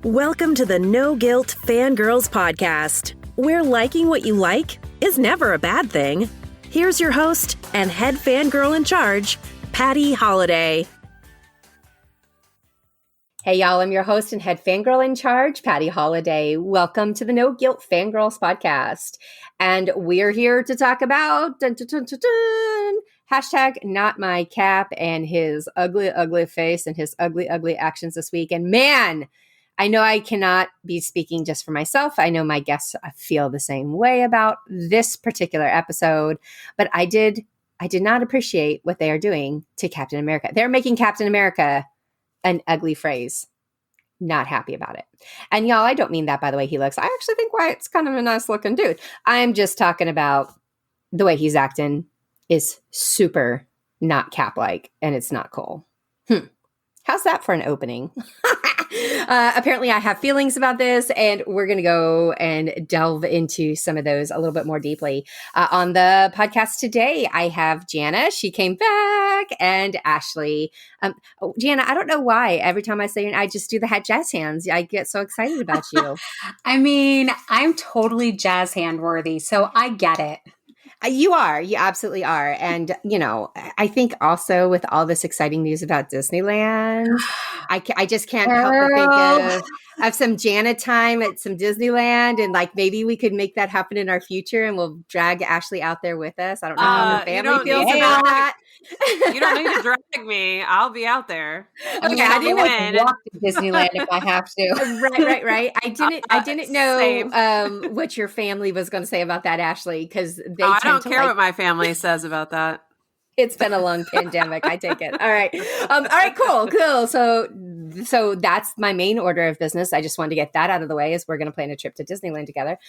Welcome to the No Guilt Fangirls podcast, where liking what you like is never a bad thing. Here's your host and head fangirl in charge, Patty Holiday. Hey, y'all, I'm your host and head fangirl in charge, Patty Holiday. Welcome to the No Guilt Fangirls podcast. And we're here to talk about hashtag not my cap and his ugly, ugly face and his ugly, ugly actions this week. And man, I know I cannot be speaking just for myself. I know my guests feel the same way about this particular episode, but I did not appreciate what they are doing to Captain America. They're making Captain America an ugly phrase. Not happy about it. And y'all, I don't mean that by the way he looks. I actually think Wyatt's kind of a nice looking dude. I'm just talking about the way he's acting is super not Cap-like, and it's not cool. How's that for an opening? Apparently I have feelings about this, and we're going to go and delve into some of those a little bit more deeply. On the podcast today, I have Jana. She came back, and Ashley. Jana, I don't know why. Every time I say your name, I just do the hat jazz hands. I get so excited about you. I mean, I'm totally jazz hand worthy, so I get it. You are. You absolutely are. And, you know, I think also with all this exciting news about Disneyland, I just can't help but think of some Jana time at some Disneyland. And like, maybe we could make that happen in our future and we'll drag Ashley out there with us. I don't know how her family feels about that. You don't need to drag me. I'll be out there. Okay, I didn't walk to Disneyland if I have to. Right. I didn't know what your family was going to say about that, Ashley, because I don't care what my family says about that. It's been a long pandemic. I take it. All right. All right, cool. So that's my main order of business. I just wanted to get that out of the way as we're going to plan a trip to Disneyland together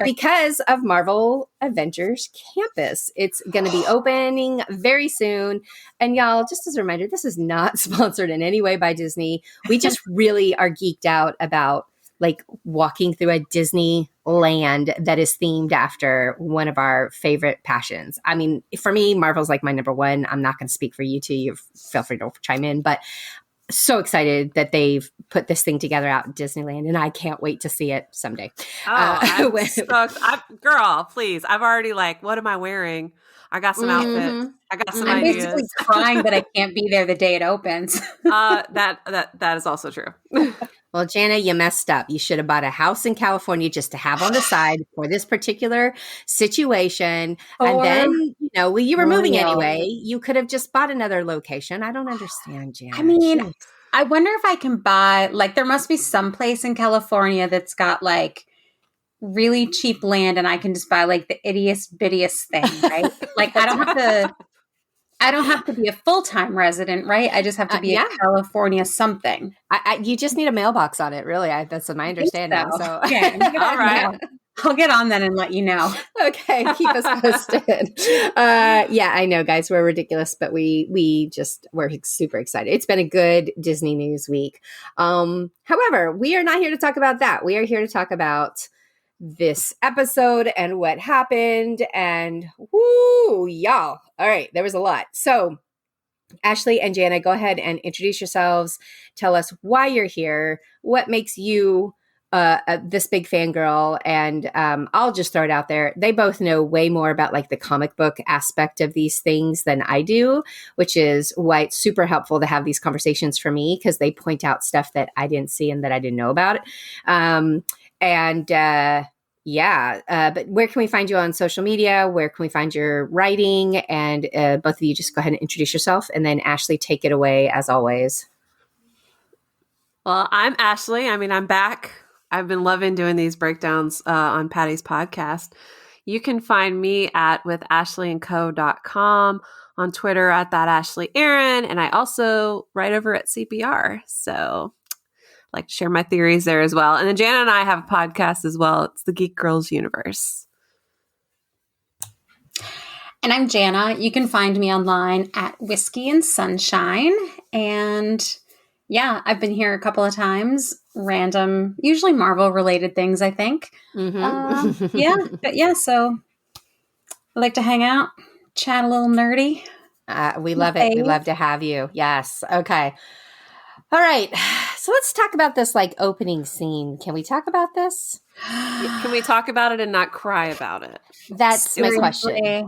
because of Marvel Avengers Campus. It's going to be opening very soon. And y'all, just as a reminder, this is not sponsored in any way by Disney. We just really are geeked out about like walking through a Disneyland that is themed after one of our favorite passions. I mean, for me, Marvel's like my number one. I'm not going to speak for you two. You feel free to chime in, but so excited that they've put this thing together out at Disneyland, and I can't wait to see it someday. I'm stoked. Girl, please. I've already what am I wearing? I got some outfits. I got some I'm ideas. basically crying that I can't be there the day it opens. That is also true. Well, Jana, you messed up. You should have bought a house in California just to have on the side for this particular situation. And then, you were moving anyway. You could have just bought another location. I don't understand, Jana. I mean, I wonder if I can buy, there must be some place in California that's got really cheap land and I can just buy the ittiest bittiest thing, right? I don't have to be a full-time resident, right? I just have to be a California something. You just need a mailbox on it, really. That's my understanding. So. Okay. All right. I'll get on that and let you know. Okay. Keep us posted. I know, guys, we're ridiculous, but we're super excited. It's been a good Disney news week. However, we are not here to talk about that. We are here to talk about this episode and what happened, and woo, y'all. All right, there was a lot. So Ashley and Jana, go ahead and introduce yourselves. Tell us why you're here, what makes you this big fangirl, and I'll just throw it out there. They both know way more about the comic book aspect of these things than I do, which is why it's super helpful to have these conversations for me, because they point out stuff that I didn't see and that I didn't know about. But where can we find you on social media? Where can we find your writing? And both of you just go ahead and introduce yourself, and then Ashley, take it away as always. Well, I'm Ashley. I mean, I'm back. I've been loving doing these breakdowns on Patty's podcast. You can find me at withashleyandco.com, on Twitter at @AshleyAaron, and I also write over at CPR. So like to share my theories there as well. And then Jana and I have a podcast as well. It's the Geek Girls Universe. And I'm Jana. You can find me online at Whiskey and Sunshine. And I've been here a couple of times. Random, usually Marvel related things, I think. Mm-hmm. So I like to hang out, chat a little nerdy. We love it. We love to have you. Yes. Okay. All right. So let's talk about this like opening scene. Can we talk about this? Can we talk about it and not cry about it? That's my question. Okay.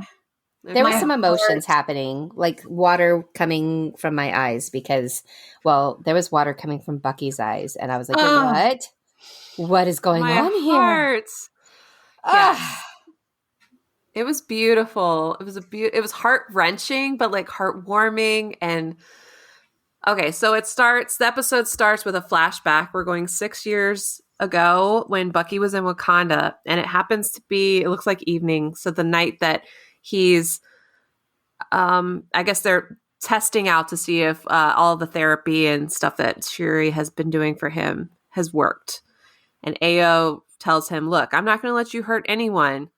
There were some emotions happening, like water coming from my eyes because, well, there was water coming from Bucky's eyes. And I was like, what? What is going on here? Yes. It was beautiful. It was heart-wrenching, but like heartwarming. And okay, so the episode starts with a flashback. We're going 6 years ago when Bucky was in Wakanda, and it happens to be, it looks like evening. So the night that he's, I guess they're testing out to see if all the therapy and stuff that Shuri has been doing for him has worked. And Ao tells him, look, I'm not going to let you hurt anyone.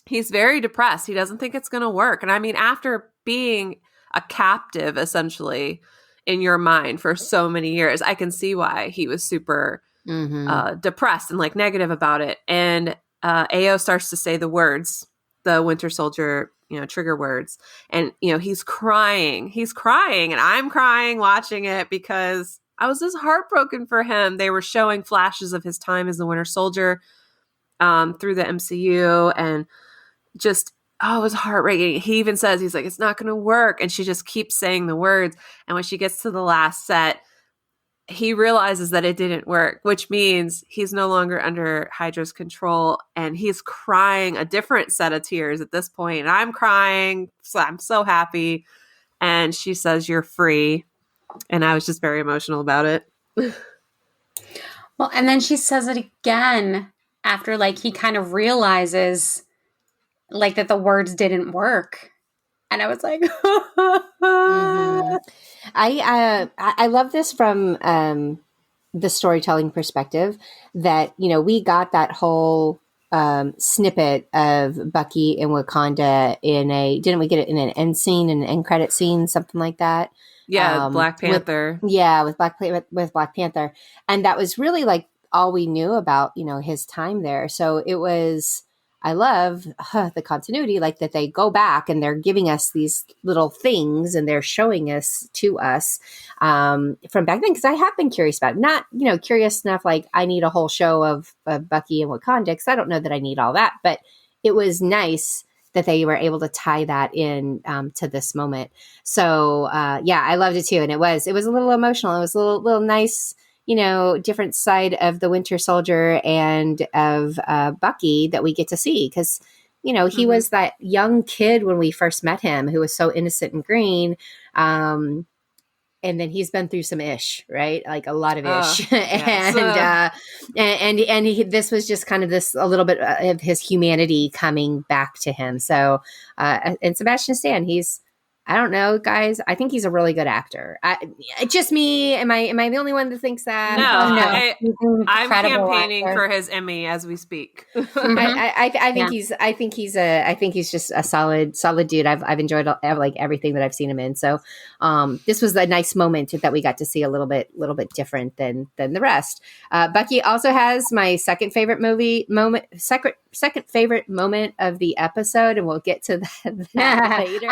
He's very depressed. He doesn't think it's going to work. And I mean, after being a captive, essentially, in your mind for so many years, I can see why he was super depressed and like negative about it. And Ao starts to say the words, the Winter Soldier, trigger words. And, he's crying, and I'm crying watching it because I was just heartbroken for him. They were showing flashes of his time as the Winter Soldier through the MCU, and just, it was heartbreaking. He even says, he's like, it's not going to work. And she just keeps saying the words. And when she gets to the last set, he realizes that it didn't work, which means he's no longer under Hydra's control. And he's crying a different set of tears at this point. And I'm crying. So I'm so happy. And she says, you're free. And I was just very emotional about it. Well, and then she says it again after like he kind of realizes like that the words didn't work. And I was like, I love this from the storytelling perspective that, we got that whole snippet of Bucky in Wakanda didn't we get it in an end scene, an end credit scene, something like that? Yeah, Black Panther. With Black Panther. And that was really like all we knew about, his time there. So it was, I love the continuity, like that they go back and they're giving us these little things and they're showing us from back then. Because I have been curious about it. Not, curious enough, like I need a whole show of Bucky and Wakanda, because I don't know that I need all that. But it was nice that they were able to tie that in to this moment. So, I loved it too. And it was a little emotional. It was a little nice, different side of the Winter Soldier and of Bucky that we get to see. Because, he was that young kid when we first met him who was so innocent and green. And then he's been through some ish, right? Like a lot of ish. Yes. and this was just kind of a little bit of his humanity coming back to him. So, and Sebastian Stan, I don't know, guys. I think he's a really good actor. Just me. Am I the only one that thinks that? No. I'm campaigning for his Emmy as we speak. I think he's just a solid dude. I've enjoyed like everything that I've seen him in. So, this was a nice moment that we got to see a little bit different than the rest. Bucky also has my second favorite moment of the episode, and we'll get to that later.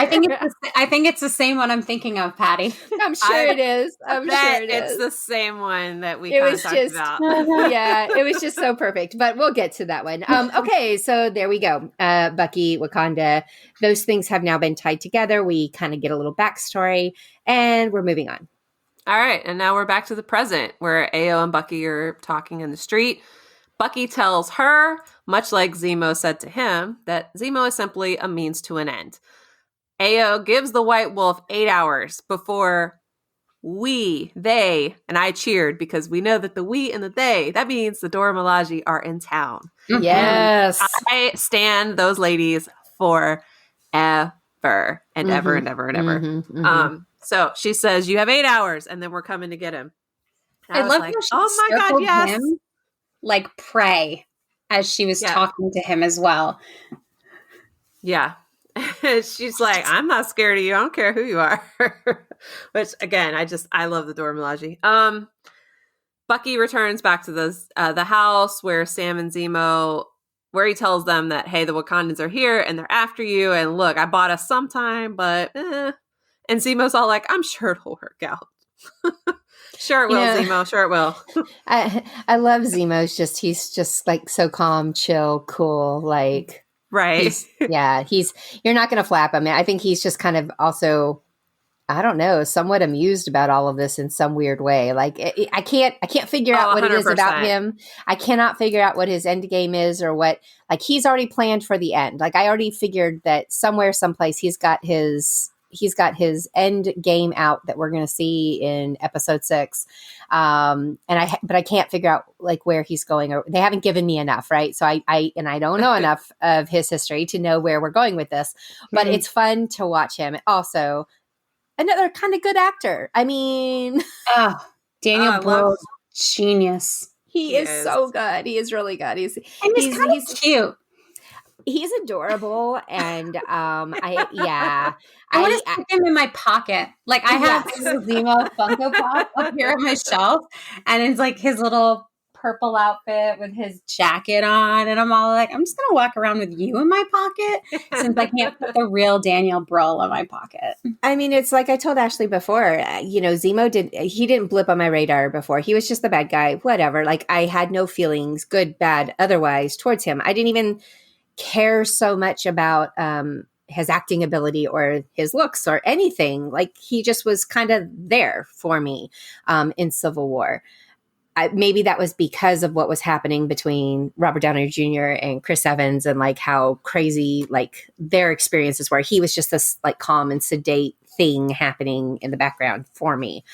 I think it's the same one I'm thinking of, Patty. I'm sure it is. It's the same one that we talked about. Yeah, it was just so perfect. But we'll get to that one. Okay, so there we go. Bucky, Wakanda, those things have now been tied together. We kind of get a little backstory, and we're moving on. All right, and now we're back to the present, where Ao and Bucky are talking in the street. Bucky tells her, much like Zemo said to him, that Zemo is simply a means to an end. Ao gives the White Wolf 8 hours before they, and I cheered because we know that the we and the they, that means the Dora Milaje are in town. Yes. And I stand those ladies forever and ever and ever and ever. So she says, you have 8 hours and then we're coming to get him. I love how she circled him, like pray, as she was talking to him as well. Yeah. She's like, I'm not scared of you. I don't care who you are. Which again, I love the Dora Milaje. Bucky returns back to the house where Sam and Zemo, where he tells them that, hey, the Wakandans are here and they're after you. And look, I bought us some time, but And Zemo's all like, I'm sure it'll work out. Sure it will, Zemo. Sure it will. I love Zemo's he's just like so calm, chill, cool. Like, right. You're not going to flap him. I think he's just kind of also, I don't know, somewhat amused about all of this in some weird way. Like I can't figure out what 100%. It is about him. I cannot figure out what his end game is or what, like he's already planned for the end. Like I already figured that somewhere, someplace he's got his end game out that we're going to see in episode 6. But I can't figure out like where he's going, or they haven't given me enough. Right. So I don't know enough of his history to know where we're going with this, but it's fun to watch him. Also, another kind of good actor. I mean, Daniel Blow, genius. He is so good. He is really good. He's kind of cute. He's adorable, and I want to stick him in my pocket. Like I have the Zemo Funko Pop up here on my shelf, and it's like his little purple outfit with his jacket on, and I'm all like, I'm just gonna walk around with you in my pocket since I can't put the real Daniel Bruhl in my pocket. I mean, it's like I told Ashley before, Zemo didn't blip on my radar before. He was just the bad guy, whatever. Like I had no feelings, good, bad, otherwise towards him. I didn't even care so much about his acting ability or his looks or anything. Like he just was kind of there for me in Civil War. Maybe that was because of what was happening between Robert Downey Jr. and Chris Evans, and like how crazy like their experiences were. He was just this like calm and sedate thing happening in the background for me.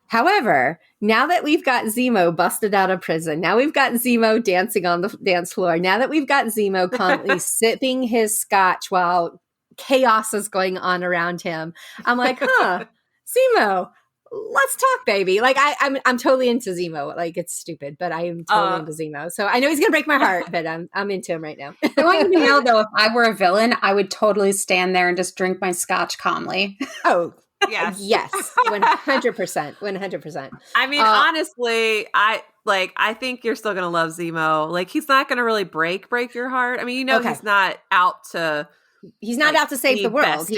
However, now that we've got Zemo busted out of prison, now we've got Zemo dancing on the dance floor, now that we've got Zemo calmly sipping his scotch while chaos is going on around him, I'm like, Zemo, let's talk, baby. Like I'm totally into Zemo. Like it's stupid, but I am totally into Zemo. So I know he's gonna break my heart, but I'm into him right now. I want you to know, though, if I were a villain, I would totally stand there and just drink my scotch calmly. Oh. Yes, 100%. I mean, honestly, I think you're still gonna love Zemo. Like, he's not gonna really break your heart. I mean, he's not out to. He's not out to save the world.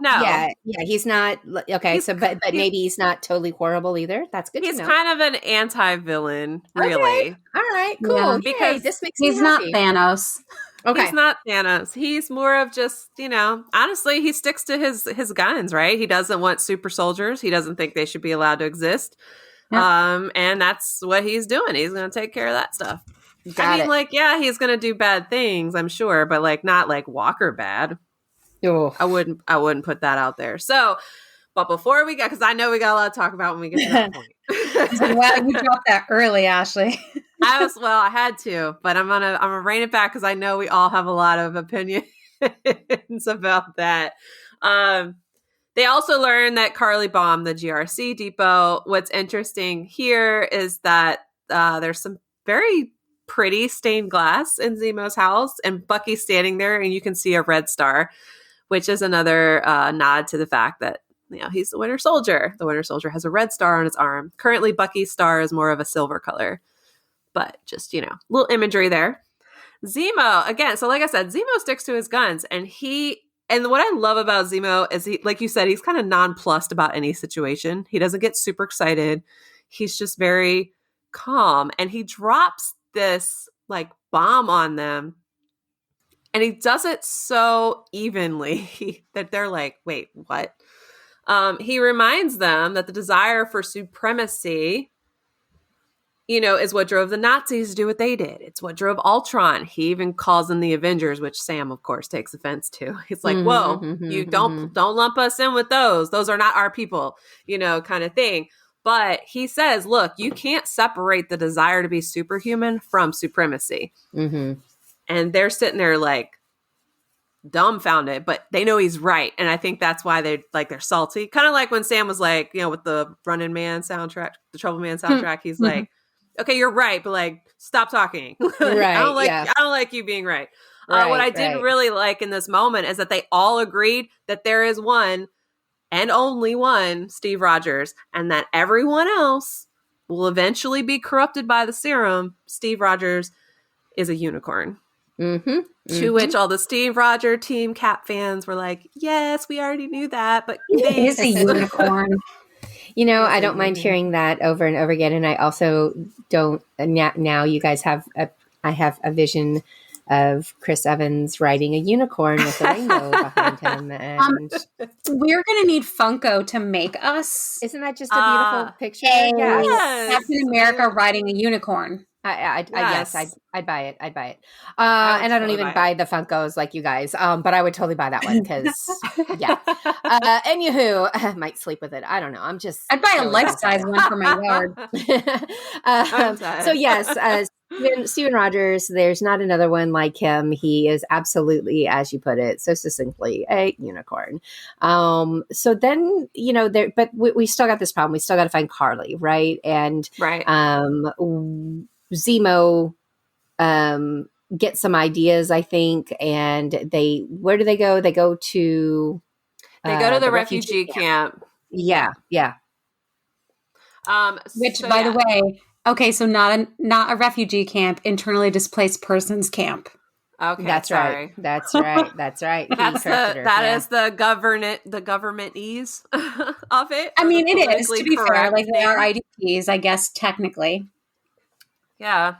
No, he's not. Okay, but maybe he's not totally horrible either. That's good. He's kind of an anti-villain, really. Okay. All right, cool. Yeah, because this makes me happy. Not Thanos. Okay. He's not Thanos. He's more of just, honestly, he sticks to his guns, right? He doesn't want super soldiers. He doesn't think they should be allowed to exist. Yeah. And that's what he's doing. He's going to take care of that stuff. He's going to do bad things, I'm sure, but like not like Walker bad. Oh. I wouldn't put that out there. So, but before we because I know we got a lot to talk about when we get to that point. Wow, you dropped that early, Ashley. I had to, but I'm gonna rein it back because I know we all have a lot of opinions about that. They also learned that Carly bombed the GRC depot. What's interesting here is that there's some very pretty stained glass in Zemo's house, and Bucky's standing there, and you can see a red star, which is another nod to the fact that he's the Winter Soldier. The Winter Soldier has a red star on his arm. Currently, Bucky's star is more of a silver color. But just, little imagery there. Zemo, again, so like I said, Zemo sticks to his guns. And what I love about Zemo is he, like you said, he's kind of nonplussed about any situation. He doesn't get super excited. He's just very calm. And he drops this like bomb on them. And he does it so evenly that they're like, wait, what? He reminds them that the desire for supremacy is what drove the Nazis to do what they did. It's what drove Ultron. He even calls them the Avengers, which Sam, of course, takes offense to. He's like, whoa, you don't lump us in with those. Those are not our people, kind of thing. But he says, look, you can't separate the desire to be superhuman from supremacy. Mm-hmm. And they're sitting there like dumbfounded, but they know he's right. And I think that's why they're salty. Kind of like when Sam was like, with the Running Man soundtrack, the Trouble Man soundtrack, he's like, okay, you're right, but like, stop talking. Right. I don't like you being right. What I did really like in this moment is that they all agreed that there is one and only one Steve Rogers, and that everyone else will eventually be corrupted by the serum. Steve Rogers is a unicorn. Mm-hmm. To which all the Steve Rogers Team Cap fans were like, yes, we already knew that, but he is a unicorn. I don't mind hearing that over and over again. And I also don't, now you guys I have a vision of Chris Evans riding a unicorn with a rainbow behind him. And we're going to need Funko to make us. Isn't that just a beautiful picture? Yes. Captain America riding a unicorn. I'd buy it. I'd buy it. And I don't even buy the Funkos like you guys. But I would totally buy that one because, yeah. Anywho, I might sleep with it. I don't know. I'd buy a life-size one for my yard. So yes, Steven Rogers, there's not another one like him. He is absolutely, as you put it, so succinctly, a unicorn. So then, but we still got this problem. We still got to find Carly, right? And Zemo get some ideas, I think, and where do they go? They go to the refugee camp. Yeah. Which, by the way, okay, so not a refugee camp, internally displaced persons camp. Okay, that's right. That's right. That is the government ease of it. I mean, it is, to be fair. Like, they are IDPs, I guess, technically. Yeah.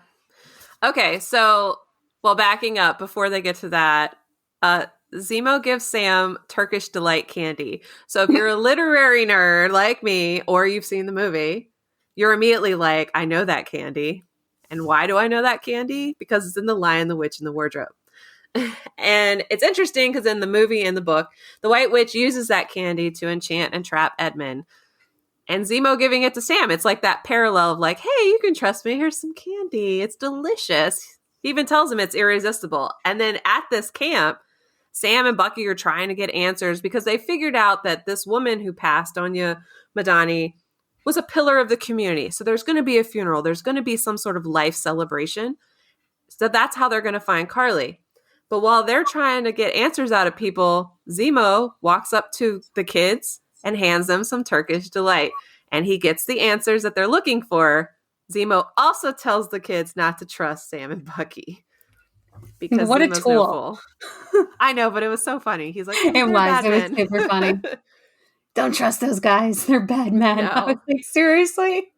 Okay, so, backing up before they get to that, Zemo gives Sam Turkish Delight candy. So if you're a literary nerd like me, or you've seen the movie, you're immediately like, I know that candy. And why do I know that candy? Because it's in The Lion, the Witch, and the Wardrobe. And it's interesting because in the movie and the book, the White Witch uses that candy to enchant and trap Edmund. And Zemo giving it to Sam. It's like that parallel of like, hey, you can trust me. Here's some candy. It's delicious. He even tells him it's irresistible. And then at this camp, Sam and Bucky are trying to get answers because they figured out that this woman who passed, Anya Madani, was a pillar of the community. So there's going to be a funeral. There's going to be some sort of life celebration. So that's how they're going to find Carly. But while they're trying to get answers out of people, Zemo walks up to the kids and hands them some Turkish Delight. And he gets the answers that they're looking for. Zemo also tells the kids not to trust Sam and Bucky. Because what Zemo's a tool. No fool. I know, but it was so funny. He's like, it was super funny. Don't trust those guys. They're bad men. No. I was like, seriously?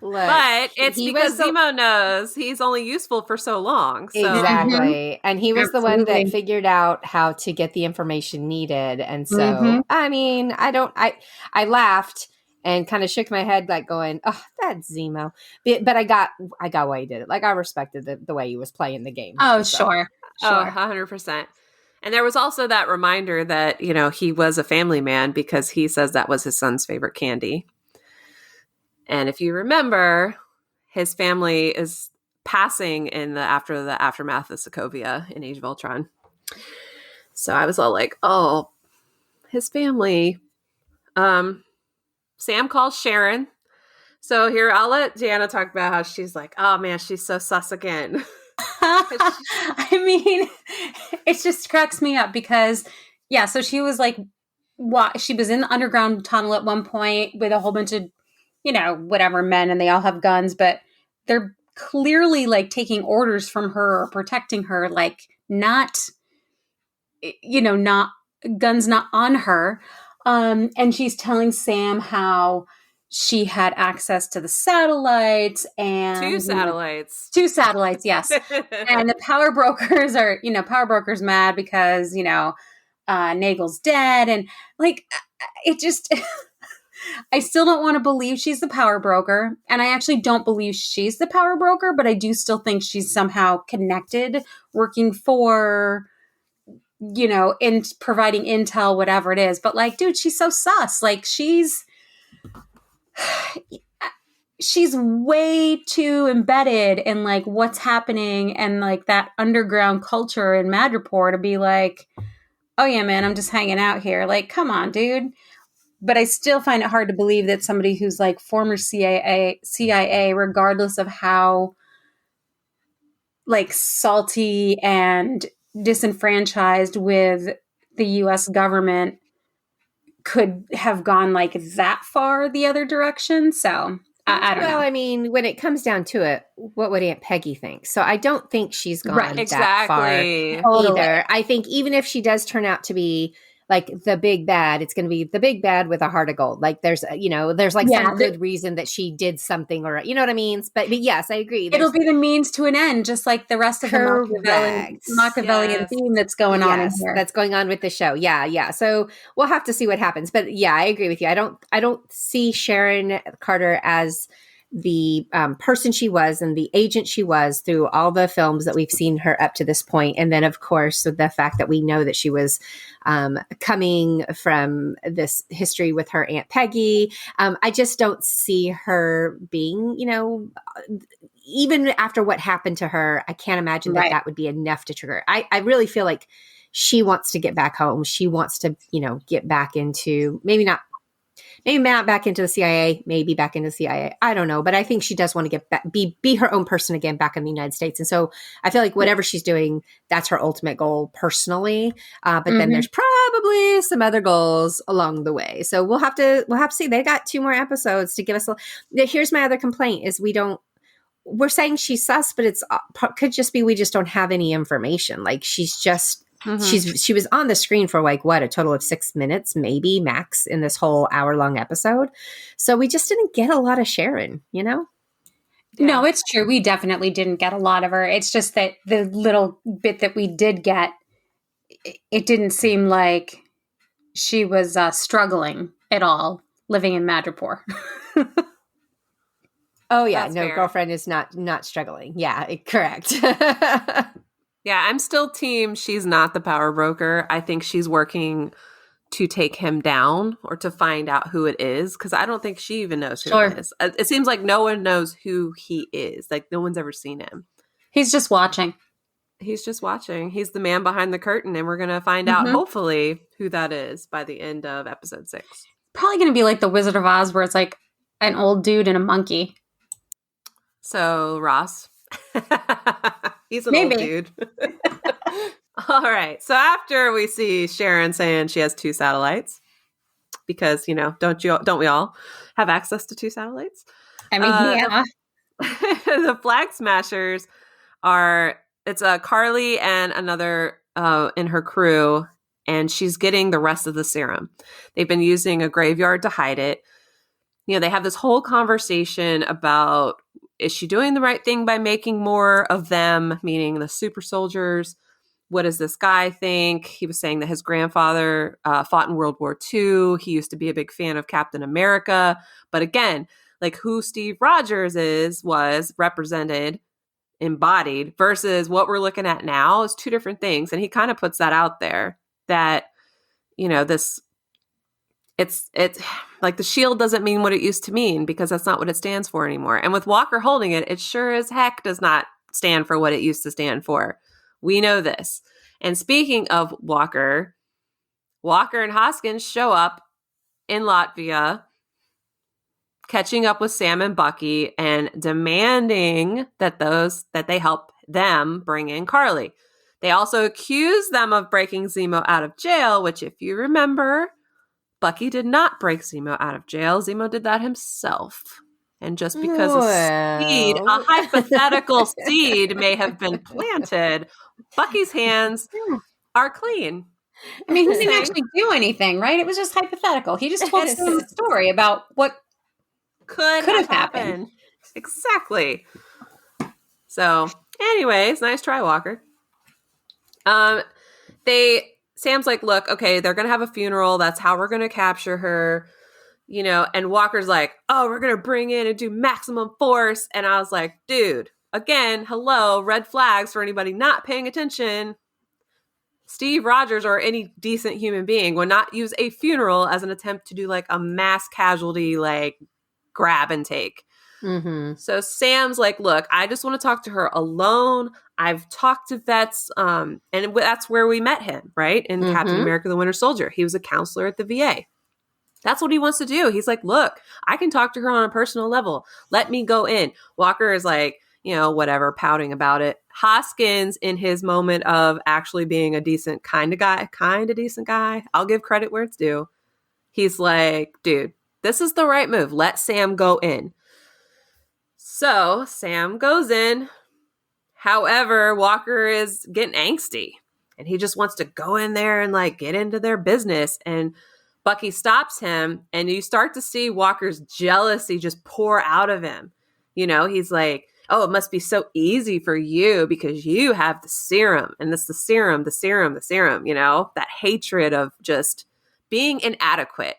But it's because Zemo knows he's only useful for so long. So. Exactly. And he was the one that figured out how to get the information needed. And so, I mean, I laughed and kind of shook my head like going, oh, that's Zemo. But I got why he did it. Like, I respected the way he was playing the game. Oh, so. Sure. Oh, 100%. And there was also that reminder that, he was a family man because he says that was his son's favorite candy. And if you remember, his family is passing after the aftermath of Sokovia in Age of Ultron. So I was all like, oh, his family. Sam calls Sharon. So here, I'll let Jana talk about how she's like, oh man, she's so sus again. I mean, it just cracks me up because, yeah, so she was like, she was in the underground tunnel at one point with a whole bunch of, whatever men, and they all have guns, but they're clearly like taking orders from her or protecting her, like not guns not on her. And she's telling Sam how she had access to the satellites and two satellites, yes. And the power brokers are, power brokers mad because, Nagel's dead. And like, it just, I still don't want to believe she's the power broker. And I actually don't believe she's the power broker, but I do still think she's somehow connected, working for, in providing intel, whatever it is. But like, dude, she's so sus. Like, she's way too embedded in like what's happening and like that underground culture in Madripoor to be like, oh yeah, man, I'm just hanging out here. Like, come on, dude. But I still find it hard to believe that somebody who's like former CIA, regardless of how like salty and disenfranchised with the US government, could have gone like that far the other direction. So I don't know. Well, I mean, when it comes down to it, what would Aunt Peggy think? So I don't think she's gone that far either. I think even if she does turn out to be like the big bad. It's going to be the big bad with a heart of gold. Like there's, there's like some good reason that she did something, or you know what I mean? But yes, I agree. It'll be the means to an end, just like the rest of the Machiavellian theme that's going on in here. That's going on with the show. Yeah. So we'll have to see what happens. But yeah, I agree with you. I don't see Sharon Carter as the person she was and the agent she was through all the films that we've seen her up to this point. And then, of course, the fact that we know that she was coming from this history with her Aunt Peggy. I just don't see her being, even after what happened to her, I can't imagine that would be enough to trigger. I really feel like she wants to get back home. She wants to, get back into maybe not back into the CIA, maybe back into the CIA. I don't know. But I think she does want to get back, be her own person again back in the United States. And so I feel like whatever she's doing, that's her ultimate goal personally. But then there's probably some other goals along the way. So we'll have to see. They got 2 more episodes to give us. Here's my other complaint is we're saying she's sus, but could just be we just don't have any information. Like she's just she was on the screen for like a total of 6 minutes, maybe max, in this whole hour-long episode. So we just didn't get a lot of Sharon, Yeah. No, it's true. We definitely didn't get a lot of her. It's just that the little bit that we did get, it didn't seem like she was struggling at all living in Madripoor. Oh yeah, that's fair. Girlfriend is not struggling. Yeah, correct. Yeah, I'm still team she's not the power broker. I think she's working to take him down or to find out who it is, because I don't think she even knows who it is. It seems like no one knows who he is. Like no one's ever seen him. He's just watching. He's the man behind the curtain, and we're going to find out, hopefully, who that is by the end of episode 6. Probably going to be like the Wizard of Oz, where it's like an old dude and a monkey. So, Ross. He's an old dude. All right. So after we see Sharon saying she has 2 satellites, because, don't we all have access to 2 satellites? I mean, yeah. The Flag Smashers it's Carly and another in her crew, and she's getting the rest of the serum. They've been using a graveyard to hide it. They have this whole conversation about, is she doing the right thing by making more of them, meaning the super soldiers? What does this guy think? He was saying that his grandfather fought in World War II. He used to be a big fan of Captain America. But again, like who Steve Rogers was represented, embodied, versus what we're looking at now is 2 different things. And he kind of puts that out there that, it's like the shield doesn't mean what it used to mean, because that's not what it stands for anymore. And with Walker holding it, it sure as heck does not stand for what it used to stand for. We know this. And speaking of Walker and Hoskins show up in Latvia, catching up with Sam and Bucky and demanding that they help them bring in Carly. They also accuse them of breaking Zemo out of jail, which, if you remember, Bucky did not break Zemo out of jail. Zemo did that himself. And just because a hypothetical seed may have been planted, Bucky's hands are clean. I mean, he didn't actually do anything, right? It was just hypothetical. He just told us a story about what could have happened. Exactly. So, anyways, nice try, Walker. Sam's like, look, okay, they're going to have a funeral. That's how we're going to capture her, and Walker's like, oh, we're going to bring in and do maximum force. And I was like, dude, again, hello, red flags for anybody not paying attention. Steve Rogers or any decent human being would not use a funeral as an attempt to do like a mass casualty, like grab and take. Mm-hmm. So Sam's like, look, I just want to talk to her alone. I've talked to vets, and that's where we met him, right? In Captain America, the Winter Soldier. He was a counselor at the VA. That's what he wants to do. He's like, look, I can talk to her on a personal level. Let me go in. Walker is like, whatever, pouting about it. Hoskins, in his moment of actually being a decent kind of decent guy, I'll give credit where it's due. He's like, dude, this is the right move. Let Sam go in. So Sam goes in. However, Walker is getting angsty. and he just wants to go in there and like get into their business. And Bucky stops him, and you start to see Walker's jealousy just pour out of him. You know, he's like, oh, it must be so easy for you because you have the serum, and it's the serum, you know, that hatred of just being inadequate.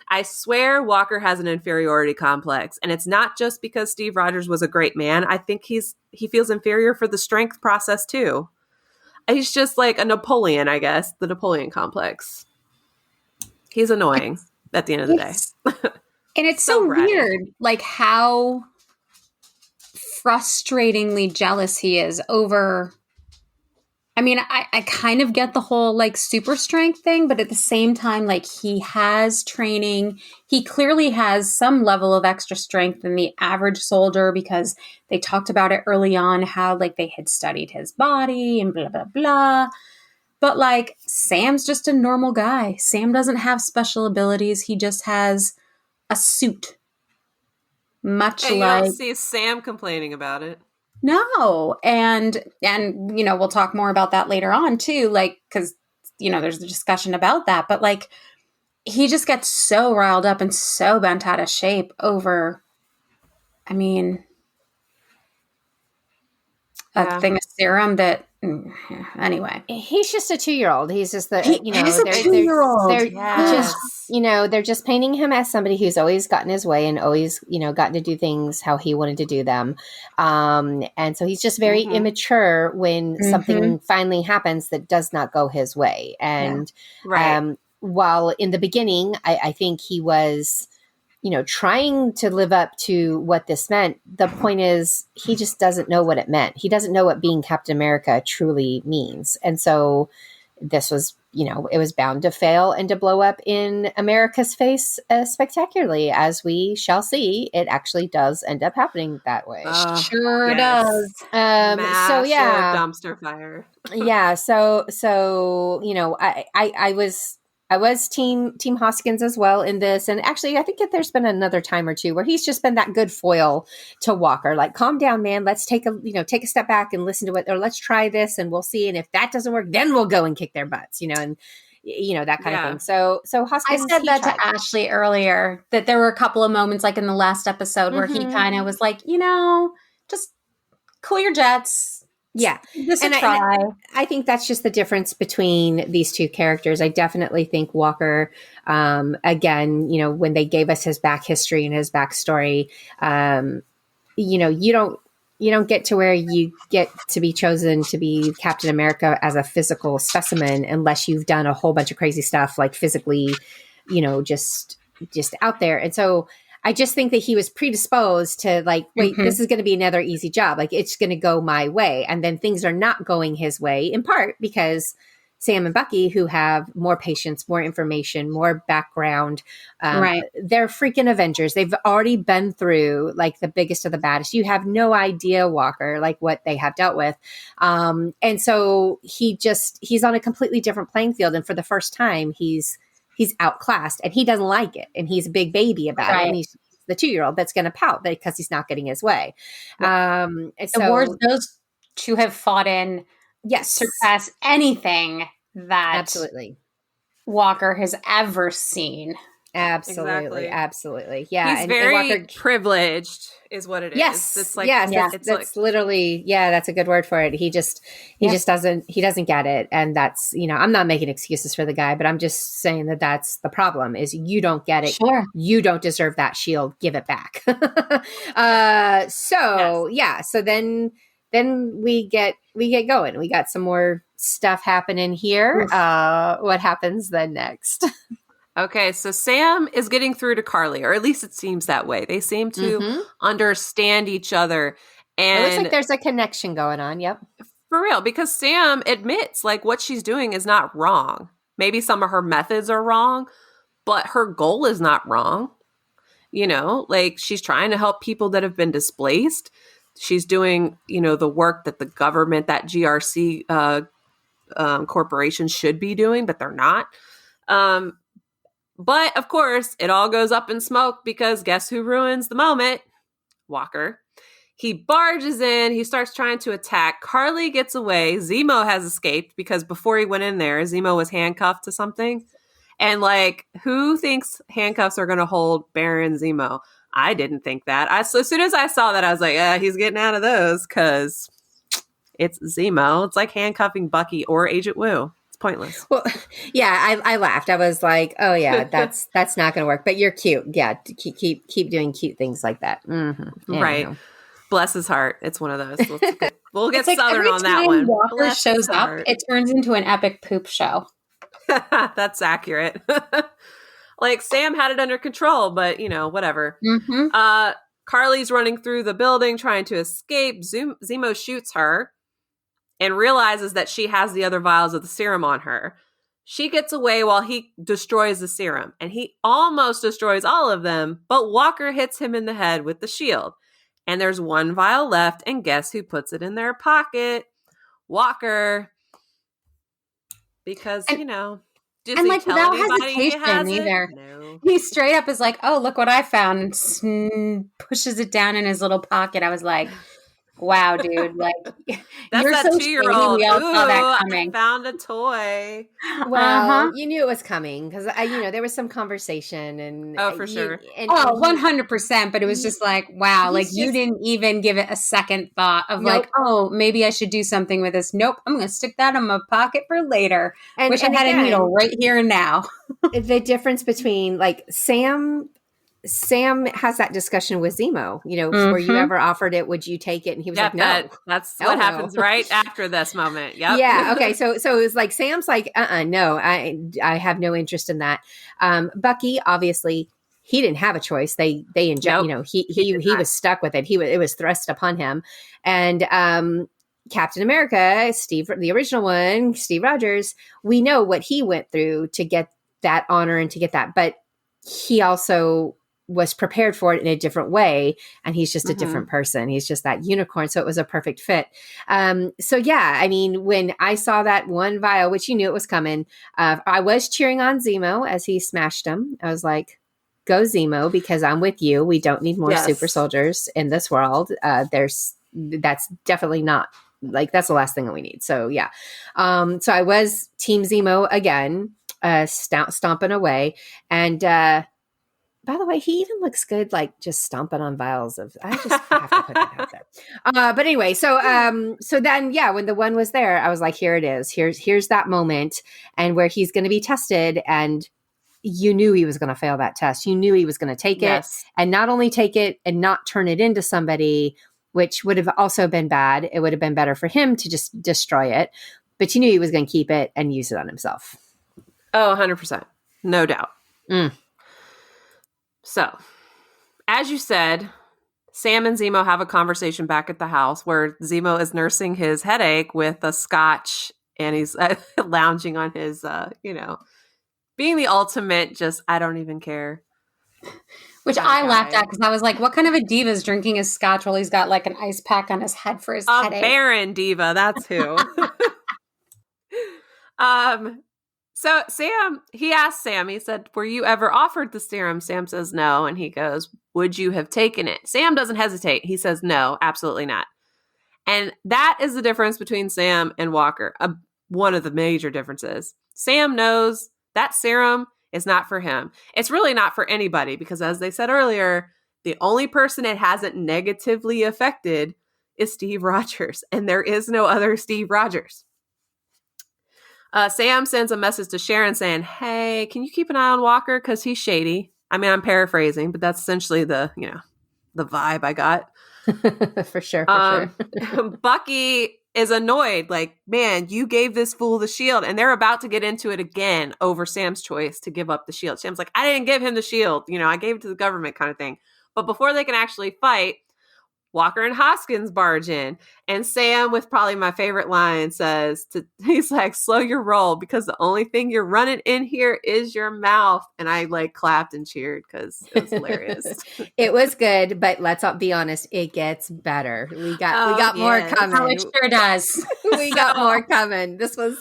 I swear Walker has an inferiority complex, and it's not just because Steve Rogers was a great man. I think he feels inferior for the strength process too. He's just like a Napoleon, I guess, the Napoleon complex. He's annoying at the end of the day. And it's so weird, like how frustratingly jealous he is over. I mean, I kind of get the whole like super strength thing, but at the same time, like he has training. He clearly has some level of extra strength than the average soldier because they talked about it early on, how like they had studied his body and blah, blah, blah. But like Sam's just a normal guy. Sam doesn't have special abilities. He just has a suit. Much hey, like, you don't see Sam complaining about it. No. And, you know, we'll talk more about that later on too. Like, cause you know, there's a discussion about that, but like, he just gets so riled up and so bent out of shape over, I mean, a thing of serum that, anyway. He's just a 2-year-old. He's just the, He you know, is a they're 2-year-old. they're Yes. just, you know, they're just painting him as somebody who's always gotten his way and always, you know, gotten to do things how he wanted to do them. And so he's just very immature when something finally happens that does not go his way. And while in the beginning, I think he was, you know, trying to live up to what this meant. The point is, he just doesn't know what it meant. He doesn't know what being Captain America truly means. And so this was, you know, it was bound to fail and to blow up in America's face spectacularly, as we shall see. It actually does end up happening that way. Sure does. So yeah, dumpster fire. Yeah. So, you know, I was team Hoskins as well in this. And actually, I think that there's been another time or two where he's just been that good foil to Walker. Like, calm down, man. Let's take a step back and listen to it, or let's try this and we'll see. And if that doesn't work, then we'll go and kick their butts, you know, and you know, that kind of thing. So Hoskins, I said that to Ashley earlier, that there were a couple of moments like in the last episode where he kind of was like, you know, just cool your jets. Yeah. Just a try. I think that's just the difference between these two characters. I definitely think Walker, again, you know, when they gave us his back history and his backstory, you know, you don't get to where you get to be chosen to be Captain America as a physical specimen unless you've done a whole bunch of crazy stuff, like physically, you know, just out there. And so I just think that he was predisposed to like, wait, this is going to be another easy job. Like, it's going to go my way. And then things are not going his way, in part because Sam and Bucky, who have more patience, more information, more background, they're freaking Avengers. They've already been through like the biggest of the baddest. You have no idea, Walker, like what they have dealt with. And so he's on a completely different playing field. And for the first time, he's outclassed and he doesn't like it. And he's a big baby about it. And he's the 2-year-old that's going to pout because he's not getting his way. And so the wars those two have fought in surpass anything that absolutely Walker has ever seen. Absolutely. Exactly. Absolutely. Yeah. He's very privileged is what it is. Yes. It's like, that's like, literally, that's a good word for it. He just doesn't get it. And that's, you know, I'm not making excuses for the guy, but I'm just saying that that's the problem is you don't get it. Sure. You don't deserve that shield. Give it back. So then we get going. We got some more stuff happening here. What happens then next? Okay, so Sam is getting through to Carly, or at least it seems that way. They seem to understand each other. And it looks like there's a connection going on. Yep. For real, because Sam admits like what she's doing is not wrong. Maybe some of her methods are wrong, but her goal is not wrong. You know, like she's trying to help people that have been displaced. She's doing, you know, the work that the government, that GRC corporation should be doing, but they're not. But of course, it all goes up in smoke because guess who ruins the moment? Walker. He barges in. He starts trying to attack. Carly gets away. Zemo has escaped because before he went in there, Zemo was handcuffed to something. And like, who thinks handcuffs are going to hold Baron Zemo? I didn't think that. So as soon as I saw that, I was like, he's getting out of those because it's Zemo. It's like handcuffing Bucky or Agent Woo. It's pointless. Well, yeah, I laughed. I was like, oh yeah, that's not going to work. But you're cute. Yeah, keep doing cute things like that. Mm-hmm. Right. Bless his heart. It's one of those. We'll get like Southern on that one. Walker Bless shows his up, heart. it turns into an epic poop show. That's accurate. Like Sam had it under control, but whatever. Mm-hmm. Carly's running through the building trying to escape. Zemo shoots her and realizes that she has the other vials of the serum on her. She gets away while he destroys the serum, and he almost destroys all of them, but Walker hits him in the head with the shield. And there's one vial left, and guess who puts it in their pocket? Walker. Because, does and he like tell without anybody he has hesitation it? either. No. He straight up is like, oh, look what I found, and pushes it down in his little pocket. I was like, wow, dude. Like, That's you're that so 2-year-old. shady. We all saw that Ooh, coming. I found a toy. Well, you knew it was coming because there was some conversation and For sure. And 100%. But it was just like, wow, like you didn't even give it a second thought of like, oh, maybe I should do something with this. Nope, I'm going to stick that in my pocket for later. Wish I had a needle right here and now. The difference between like Sam has that discussion with Zemo, were you ever offered it? Would you take it? And he was like, no. That's what happens right after this moment. Yep. Yeah. Okay. So it was like, Sam's like, no, I have no interest in that. Bucky, obviously he didn't have a choice. They inject, Nope. he was stuck with it. It was thrust upon him. And, Captain America, the original one, Steve Rogers, we know what he went through to get that honor and to get that, but he also was prepared for it in a different way. And he's just a different person. He's just that unicorn. So it was a perfect fit. So yeah, I mean, when I saw that one vial, which you knew it was coming, I was cheering on Zemo as he smashed him. I was like, go Zemo, because I'm with you. We don't need more super soldiers in this world. That's definitely not like, that's the last thing that we need. So yeah. So I was team Zemo again, stomping away. And, by the way, he even looks good, like just stomping on vials of. I just have to put that out there. But anyway, so then, yeah, when the one was there, I was like, here it is. Here's that moment, and where he's going to be tested, and you knew he was going to fail that test. You knew he was going to take it, and not only take it and not turn it into somebody, which would have also been bad. It would have been better for him to just destroy it, but you knew he was going to keep it and use it on himself. Oh, 100%. No doubt. So, as you said, Sam and Zemo have a conversation back at the house where Zemo is nursing his headache with a scotch, and he's lounging on his, being the ultimate, just, I don't even care. Which I laughed at because I was like, what kind of a diva is drinking his scotch while he's got like an ice pack on his head for his headache? A Baron diva, that's who. So he asked Sam, he said, were you ever offered the serum? Sam says no. And he goes, would you have taken it? Sam doesn't hesitate. He says, no, absolutely not. And that is the difference between Sam and Walker. One of the major differences. Sam knows that serum is not for him. It's really not for anybody because, as they said earlier, the only person it hasn't negatively affected is Steve Rogers. And there is no other Steve Rogers. Sam sends a message to Sharon saying, hey, can you keep an eye on Walker? Because he's shady. I mean, I'm paraphrasing, but that's essentially the vibe I got. For sure. Bucky is annoyed. Like, man, you gave this fool the shield. And they're about to get into it again over Sam's choice to give up the shield. Sam's like, I didn't give him the shield. I gave it to the government kind of thing. But before they can actually fight, Walker and Hoskins barge in, and Sam, with probably my favorite line, says, he's like, slow your roll because the only thing you're running in here is your mouth. And I like clapped and cheered because it was hilarious. It was good, but let's be honest, it gets better. We got more coming. Oh, it sure does. We got more coming. This was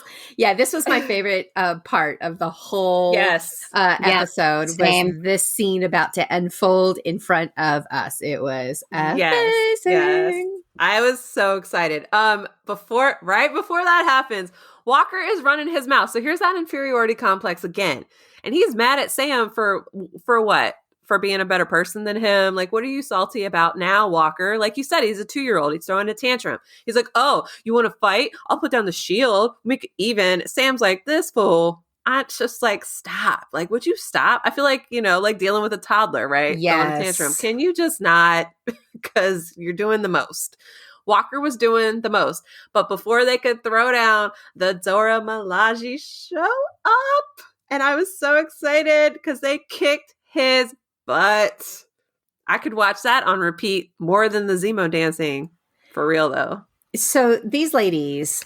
my favorite part of the whole episode. Was this scene about to unfold in front of us. It was epic. Yes. Yes. I was so excited. Right before that happens, Walker is running his mouth. So here's that inferiority complex again. And he's mad at Sam for what? For being a better person than him. Like, what are you salty about now, Walker? Like you said, he's a 2-year-old. He's throwing a tantrum. He's like, oh, you want to fight? I'll put down the shield. Make it even. Sam's like, this fool. I just like, stop. Like, would you stop? I feel like, like dealing with a toddler, right? Yes. Throwing a tantrum. Can you just not? Because you're doing the most. Walker was doing the most. But before they could throw down, the Dora Milaje show up. And I was so excited because they kicked his butt. I could watch that on repeat more than the Zemo dancing. For real, though. So these ladies,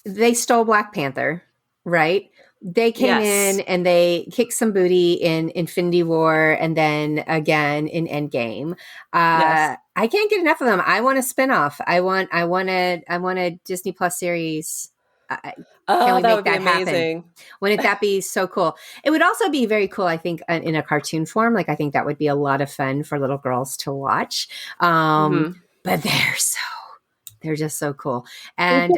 they stole Black Panther, right? They came in and they kicked some booty in Infinity War and then again in Endgame. I can't get enough of them. I want a spinoff. I want a Disney Plus series. That would be amazing. Happen? Wouldn't that be so cool? It would also be very cool, I think, in a cartoon form. Like, I think that would be a lot of fun for little girls to watch. But they're just so cool. And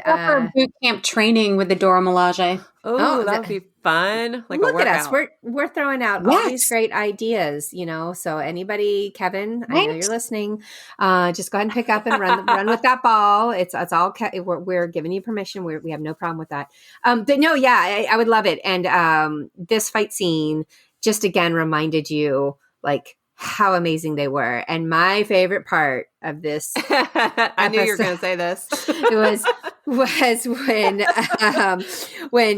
boot camp training with the Dora Milaje. Oh, that would be fun. Like, look at us. We're throwing out all these great ideas, So anybody, Kevin, I know you're listening. Just go ahead and pick up and run with that ball. It's all. We're giving you permission. We have no problem with that. But no, I would love it. And this fight scene just again reminded you, like, how amazing they were. And my favorite part of this I knew you were going to say this. was when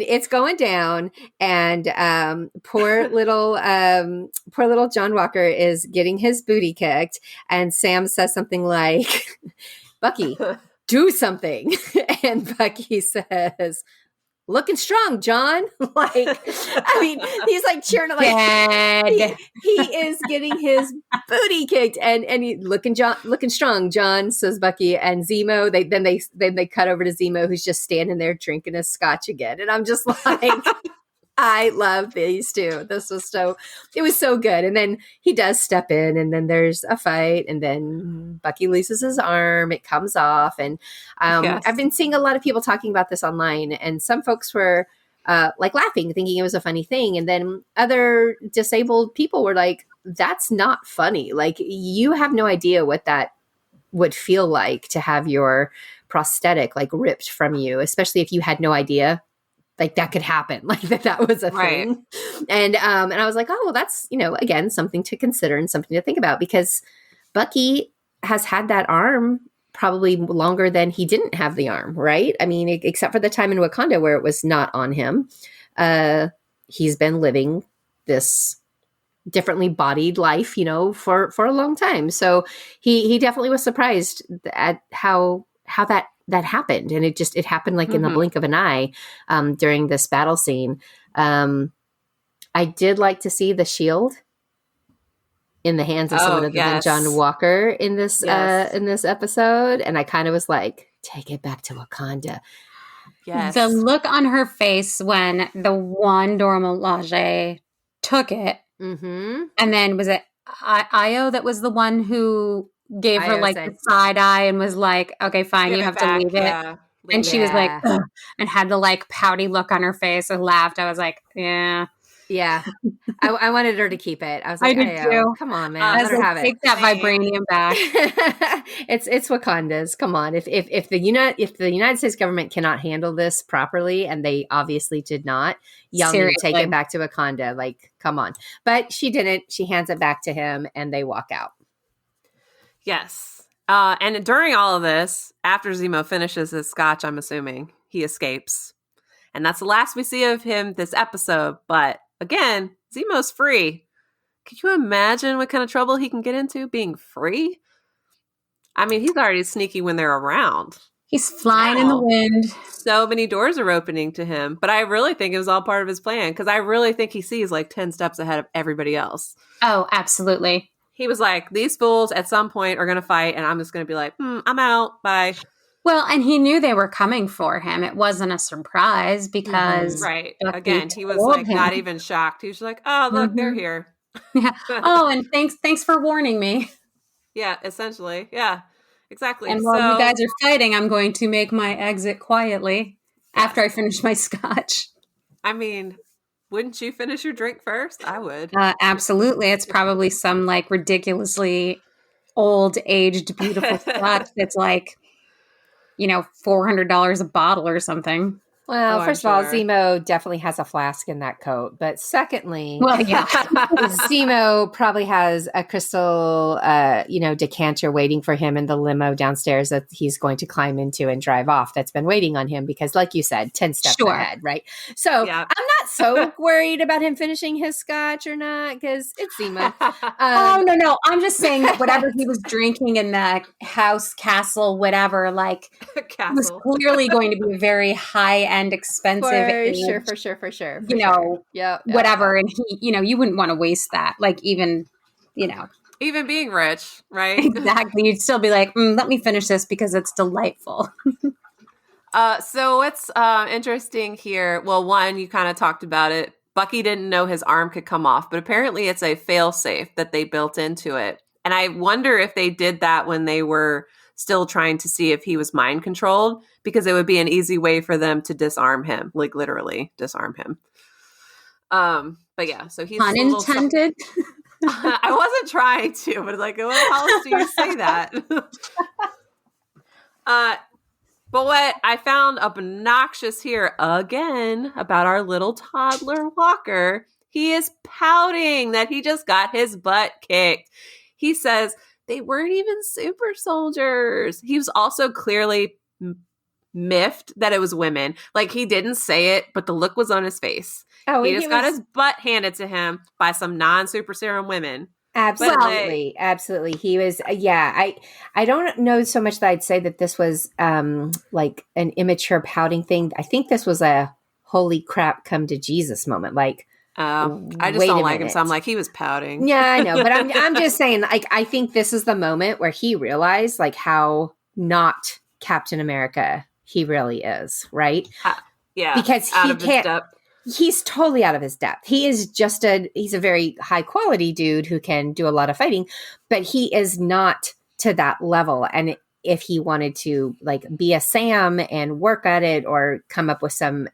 it's going down and poor little John Walker is getting his booty kicked and Sam says something like, Bucky, do something. And Bucky says, looking strong, John. Like, I mean, he's like cheering, like he is getting his booty kicked, and he looking strong, John, says Bucky. And Zemo, they cut over to Zemo, who's just standing there drinking his scotch again, and I'm just like. I love these two. It was so good. And then he does step in and then there's a fight and then Bucky loses his arm. It comes off. And I've been seeing a lot of people talking about this online and some folks were like laughing, thinking it was a funny thing. And then other disabled people were like, that's not funny. Like, you have no idea what that would feel like to have your prosthetic like ripped from you, especially if you had no idea like that could happen, like that was a thing. And I was like, oh, well, that's, again, something to consider and something to think about because Bucky has had that arm probably longer than he didn't have the arm, right? I mean, except for the time in Wakanda where it was not on him. He's been living this differently bodied life, for a long time. So he definitely was surprised at how that happened. And it happened like in the blink of an eye during this battle scene. I did like to see the shield in the hands of someone other than John Walker in this episode. And I kind of was like, take it back to Wakanda. Yes. The look on her face when the one Dora Milaje took it. Mm-hmm. And then was it Io that was the one who gave her like the side eye and was like, okay, fine, you have to leave it. Yeah. And she was like, ugh, and had the like pouty look on her face and laughed. I was like, yeah. Yeah. I wanted her to keep it. I was like, I did too. Come on, man. Let her have it. Take that vibranium back. It's Wakanda's. Come on. If the United States government cannot handle this properly, and they obviously did not, y'all need to take it back to Wakanda. Like, come on. But she didn't. She hands it back to him and they walk out. Yes. And during all of this, after Zemo finishes his scotch, I'm assuming, he escapes. And that's the last we see of him this episode. But again, Zemo's free. Could you imagine what kind of trouble he can get into being free? I mean, he's already sneaky when they're around. He's flying in the wind. So many doors are opening to him. But I really think it was all part of his plan because I really think he sees like 10 steps ahead of everybody else. Oh, absolutely. He was like, these fools at some point are going to fight, and I'm just going to be like, I'm out. Bye. Well, and he knew they were coming for him. It wasn't a surprise because... Right. Again, he was like not even shocked. He was like, oh, look, they're here. Yeah. Oh, and thanks for warning me. Yeah, essentially. Yeah. exactly. And while you guys are fighting, I'm going to make my exit quietly after I finish my scotch. I mean, wouldn't you finish your drink first? I would. Absolutely. It's probably some like ridiculously old, aged, beautiful scotch that's like, $400 a bottle or something. Well, Oh, first of all, Zemo definitely has a flask in that coat. But secondly, Well, yeah. Zemo probably has a crystal, decanter waiting for him in the limo downstairs that he's going to climb into and drive off. That's been waiting on him because, like you said, 10 steps ahead, right? So Yeah. I'm not so worried about him finishing his scotch or not because it's Zemo. No. I'm just saying that whatever he was drinking in the house, castle, whatever, like, was clearly going to be a very high-end, expensive, for sure. Whatever. And he, you wouldn't want to waste that. Like even being rich, right? Exactly. You'd still be like, let me finish this because it's delightful. So what's interesting here? Well, one, you kind of talked about it. Bucky didn't know his arm could come off, but apparently it's a fail-safe that they built into it. And I wonder if they did that when they were still trying to see if he was mind controlled, because it would be an easy way for them to disarm him, like literally disarm him. But yeah, so he's unintended. I wasn't trying to, but like, how else do you say that? But what I found obnoxious here again about our little toddler Walker, he is pouting that he just got his butt kicked. He says they weren't even super soldiers. He was also clearly miffed that it was women. Like, he didn't say it, but the look was on his face. Oh, he just got his butt handed to him by some non-super serum women. Absolutely. Absolutely. He was, I don't know so much that I'd say that this was like an immature pouting thing. I think this was a holy crap, come to Jesus moment. Like, I just don't like him. So I'm like, he was pouting. Yeah, I know. But I'm just saying, like, I think this is the moment where he realized like how not Captain America he really is. Right. Because he can't. He's totally out of his depth. He is he's a very high quality dude who can do a lot of fighting, but he is not to that level. And if he wanted to like be a Sam and work at it or come up with some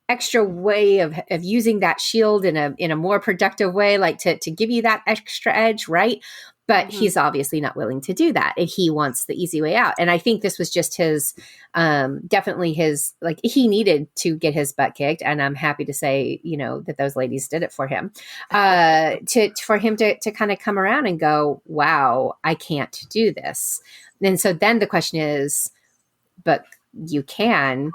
extra way of using that shield in a more productive way, like to give you that extra edge, right? But he's obviously not willing to do that. And he wants the easy way out. And I think this was just his, definitely his, like, he needed to get his butt kicked. And I'm happy to say, that those ladies did it for him, for him to kind of come around and go, wow, I can't do this. And so then the question is, but you can.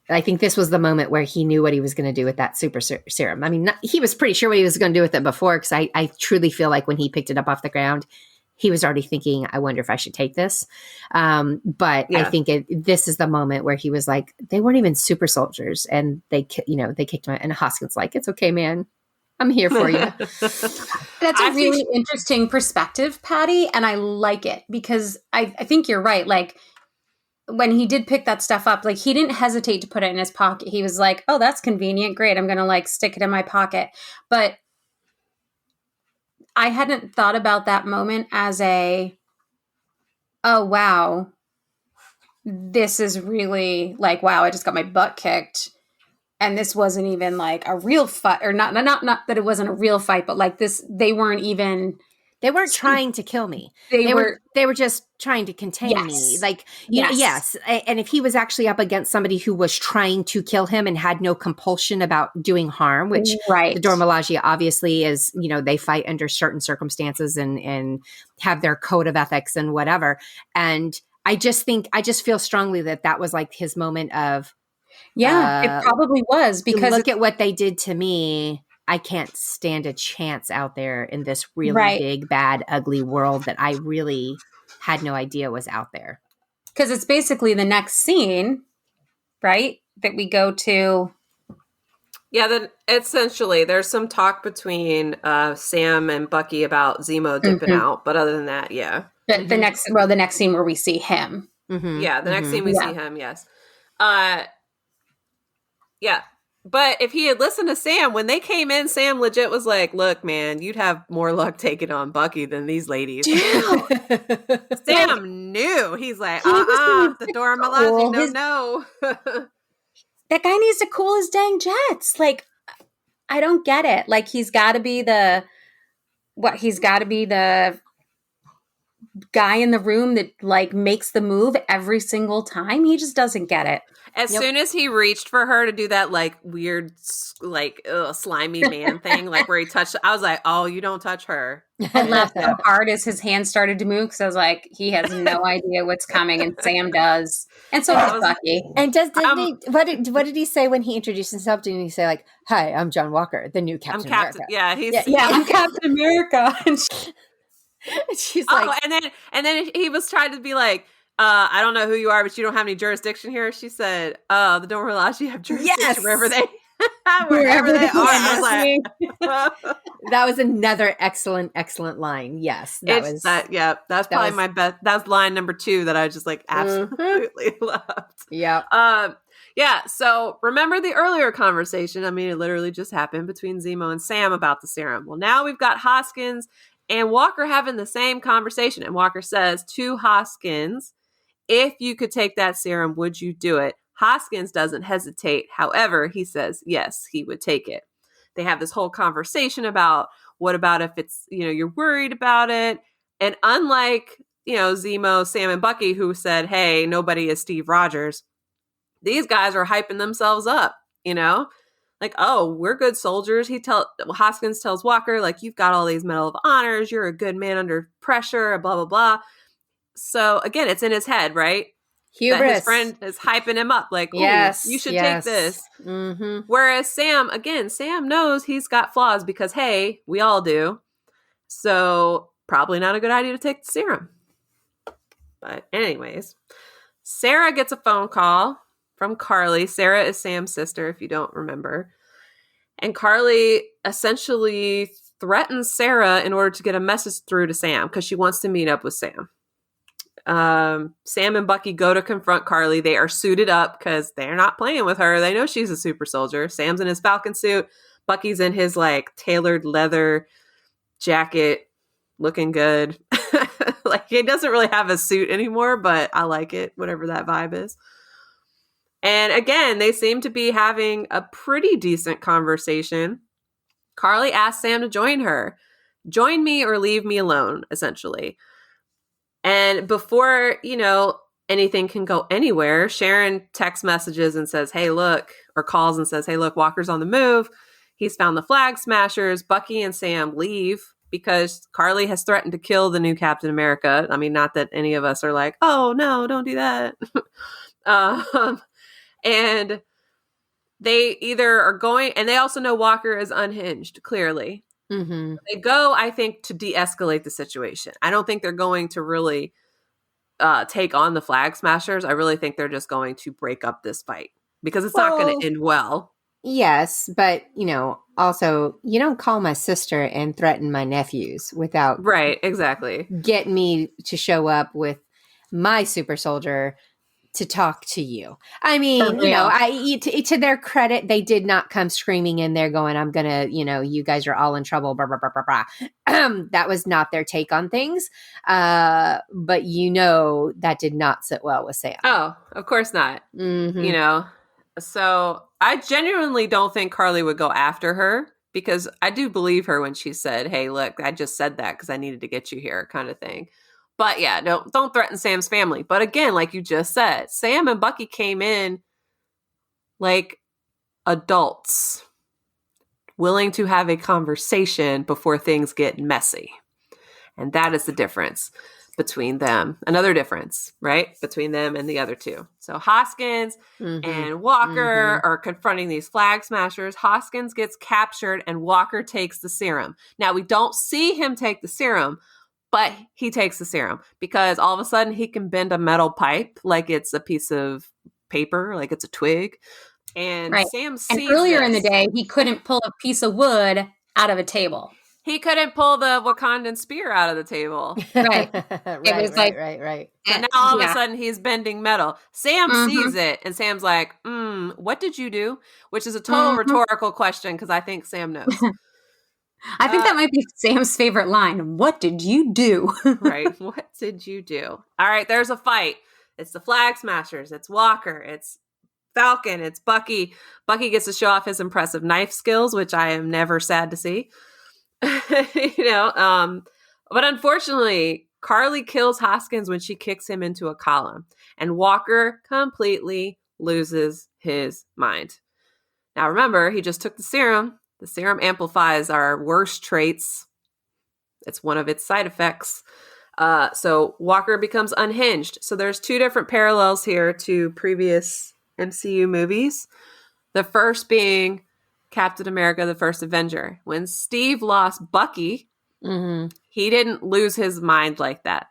I think this was the moment where he knew what he was going to do with that super serum. I mean, he was pretty sure what he was going to do with it before, because I truly feel like when he picked it up off the ground, he was already thinking, I wonder if I should take this. But I think this is the moment where he was like, they weren't even super soldiers. And they kicked him. And Hoskins like, it's okay, man. I'm here for you. That's a really interesting perspective, Patty. And I like it because I think you're right. Like, when he did pick that stuff up, like he didn't hesitate to put it in his pocket. He was like, oh, that's convenient. Great. I'm going to like stick it in my pocket. But I hadn't thought about that moment as oh, wow, this is really like, wow, I just got my butt kicked. And this wasn't even like a real fight, or not that it wasn't a real fight, but like this, they weren't trying to kill me. They were just trying to contain me. Like, yes. And if he was actually up against somebody who was trying to kill him and had no compulsion about doing harm, which the Dora Milaje obviously is, they fight under certain circumstances and have their code of ethics and whatever. And I just feel strongly that was like his moment of, it probably was, because look at what they did to me. I can't stand a chance out there in this really big, bad, ugly world that I really had no idea was out there. Because it's basically the next scene, right? That we go to. Yeah, then essentially there's some talk between Sam and Bucky about Zemo dipping out. But other than that, yeah. The next scene where we see him. Mm-hmm. Yeah, the next scene we see him, yes. Yeah. But if he had listened to Sam, when they came in, Sam legit was like, look, man, you'd have more luck taking on Bucky than these ladies. Sam knew. He's like, the Dora Milaje, no. That guy needs to cool his dang jets. Like, I don't get it. Like, he's got to be the guy in the room that like makes the move every single time. He just doesn't get it. As soon as he reached for her to do that like weird like slimy man thing, like where he touched, I was like, oh, you don't touch her. I laughed so hard as his hand started to move because I was like, he has no idea what's coming, and Sam does, and so does Bucky. And what did he say when he introduced himself? Didn't he say like, "Hi, I'm John Walker, the new Captain America"? Yeah, I'm Captain America. And she's like, and then he was trying to be like, I don't know who you are, but you don't have any jurisdiction here. She said, the Dora Milaje have jurisdiction wherever they are. I was like, that was another excellent line. Yes, that's probably my best. That's line number 2 that I just like absolutely loved. Yeah. Yeah. So remember the earlier conversation? I mean, it literally just happened between Zemo and Sam about the serum. Well, now we've got Hoskins and Walker having the same conversation. And Walker says to Hoskins, if you could take that serum, would you do it? Hoskins doesn't hesitate. However, he says, yes, he would take it. They have this whole conversation about what about if it's, you're worried about it. And unlike, Zemo, Sam, and Bucky, who said, hey, nobody is Steve Rogers, these guys are hyping themselves up, like, oh, we're good soldiers. Hoskins tells Walker, like, you've got all these Medal of Honors. You're a good man under pressure, blah, blah, blah. So again, it's in his head, right? Hubris. That his friend is hyping him up, like, yes, you should take this. Mm-hmm. Whereas Sam knows he's got flaws because, hey, we all do. So probably not a good idea to take the serum. But anyways, Sarah gets a phone call from Carly. Sarah is Sam's sister, if you don't remember. And Carly essentially threatens Sarah in order to get a message through to Sam because she wants to meet up with Sam. Sam and Bucky go to confront Carly. They are suited up because they're not playing with her. They know she's a super soldier. Sam's in his Falcon suit. Bucky's in his like tailored leather jacket, looking good. Like he doesn't really have a suit anymore, but I like it, whatever that vibe is. And again, they seem to be having a pretty decent conversation. Carly asks Sam to join her. Join me or leave me alone, essentially. And before, anything can go anywhere, Sharon text messages and says, hey, look, or calls and says, hey, look, Walker's on the move. He's found the Flag Smashers. Bucky and Sam leave because Carly has threatened to kill the new Captain America. I mean, not that any of us are like, oh, no, don't do that. And they either are going, and they also know Walker is unhinged, clearly. Mm-hmm. They go, I think, to de-escalate the situation. I don't think they're going to really take on the Flag Smashers. I really think they're just going to break up this fight because it's not going to end well. Yes, but, also, you don't call my sister and threaten my nephews without... Right, exactly. Getting me to show up with my super soldier to talk to you. I mean, to their credit, they did not come screaming in there going, I'm going to, you guys are all in trouble, blah, blah, blah, blah, blah. That was not their take on things. But that did not sit well with Sam. Oh, of course not. Mm-hmm. So I genuinely don't think Carly would go after her because I do believe her when she said, hey, look, I just said that because I needed to get you here kind of thing. But yeah, don't threaten Sam's family. But again, like you just said, Sam and Bucky came in like adults, willing to have a conversation before things get messy. And that is the difference between them. Another difference, right? Between them and the other two. So Hoskins and Walker are confronting these Flag Smashers. Hoskins gets captured and Walker takes the serum. Now, we don't see him take the serum, but he takes the serum because all of a sudden he can bend a metal pipe like it's a piece of paper, like it's a twig. And Sam sees earlier in the day, he couldn't pull a piece of wood out of a table. He couldn't pull the Wakandan spear out of the table. Right. It was like- right. And now all of Yeah. a sudden he's bending metal. Sam Mhm. sees it, and Sam's like, what did you do? Which is a total rhetorical question, because I think Sam knows. I think that might be Sam's favorite line. What did you do? Right. What did you do? All right, there's a fight. It's the Flag Smashers. It's Walker. It's Falcon. It's Bucky. Bucky gets to show off his impressive knife skills, which I am never sad to see. But unfortunately, Carly kills Hoskins when she kicks him into a column, and Walker completely loses his mind. Now, remember, he just took the serum. The serum amplifies our worst traits. It's one of its side effects. So Walker becomes unhinged. So there's two different parallels here to previous MCU movies. The first being Captain America, the First Avenger. When Steve lost Bucky, he didn't lose his mind like that.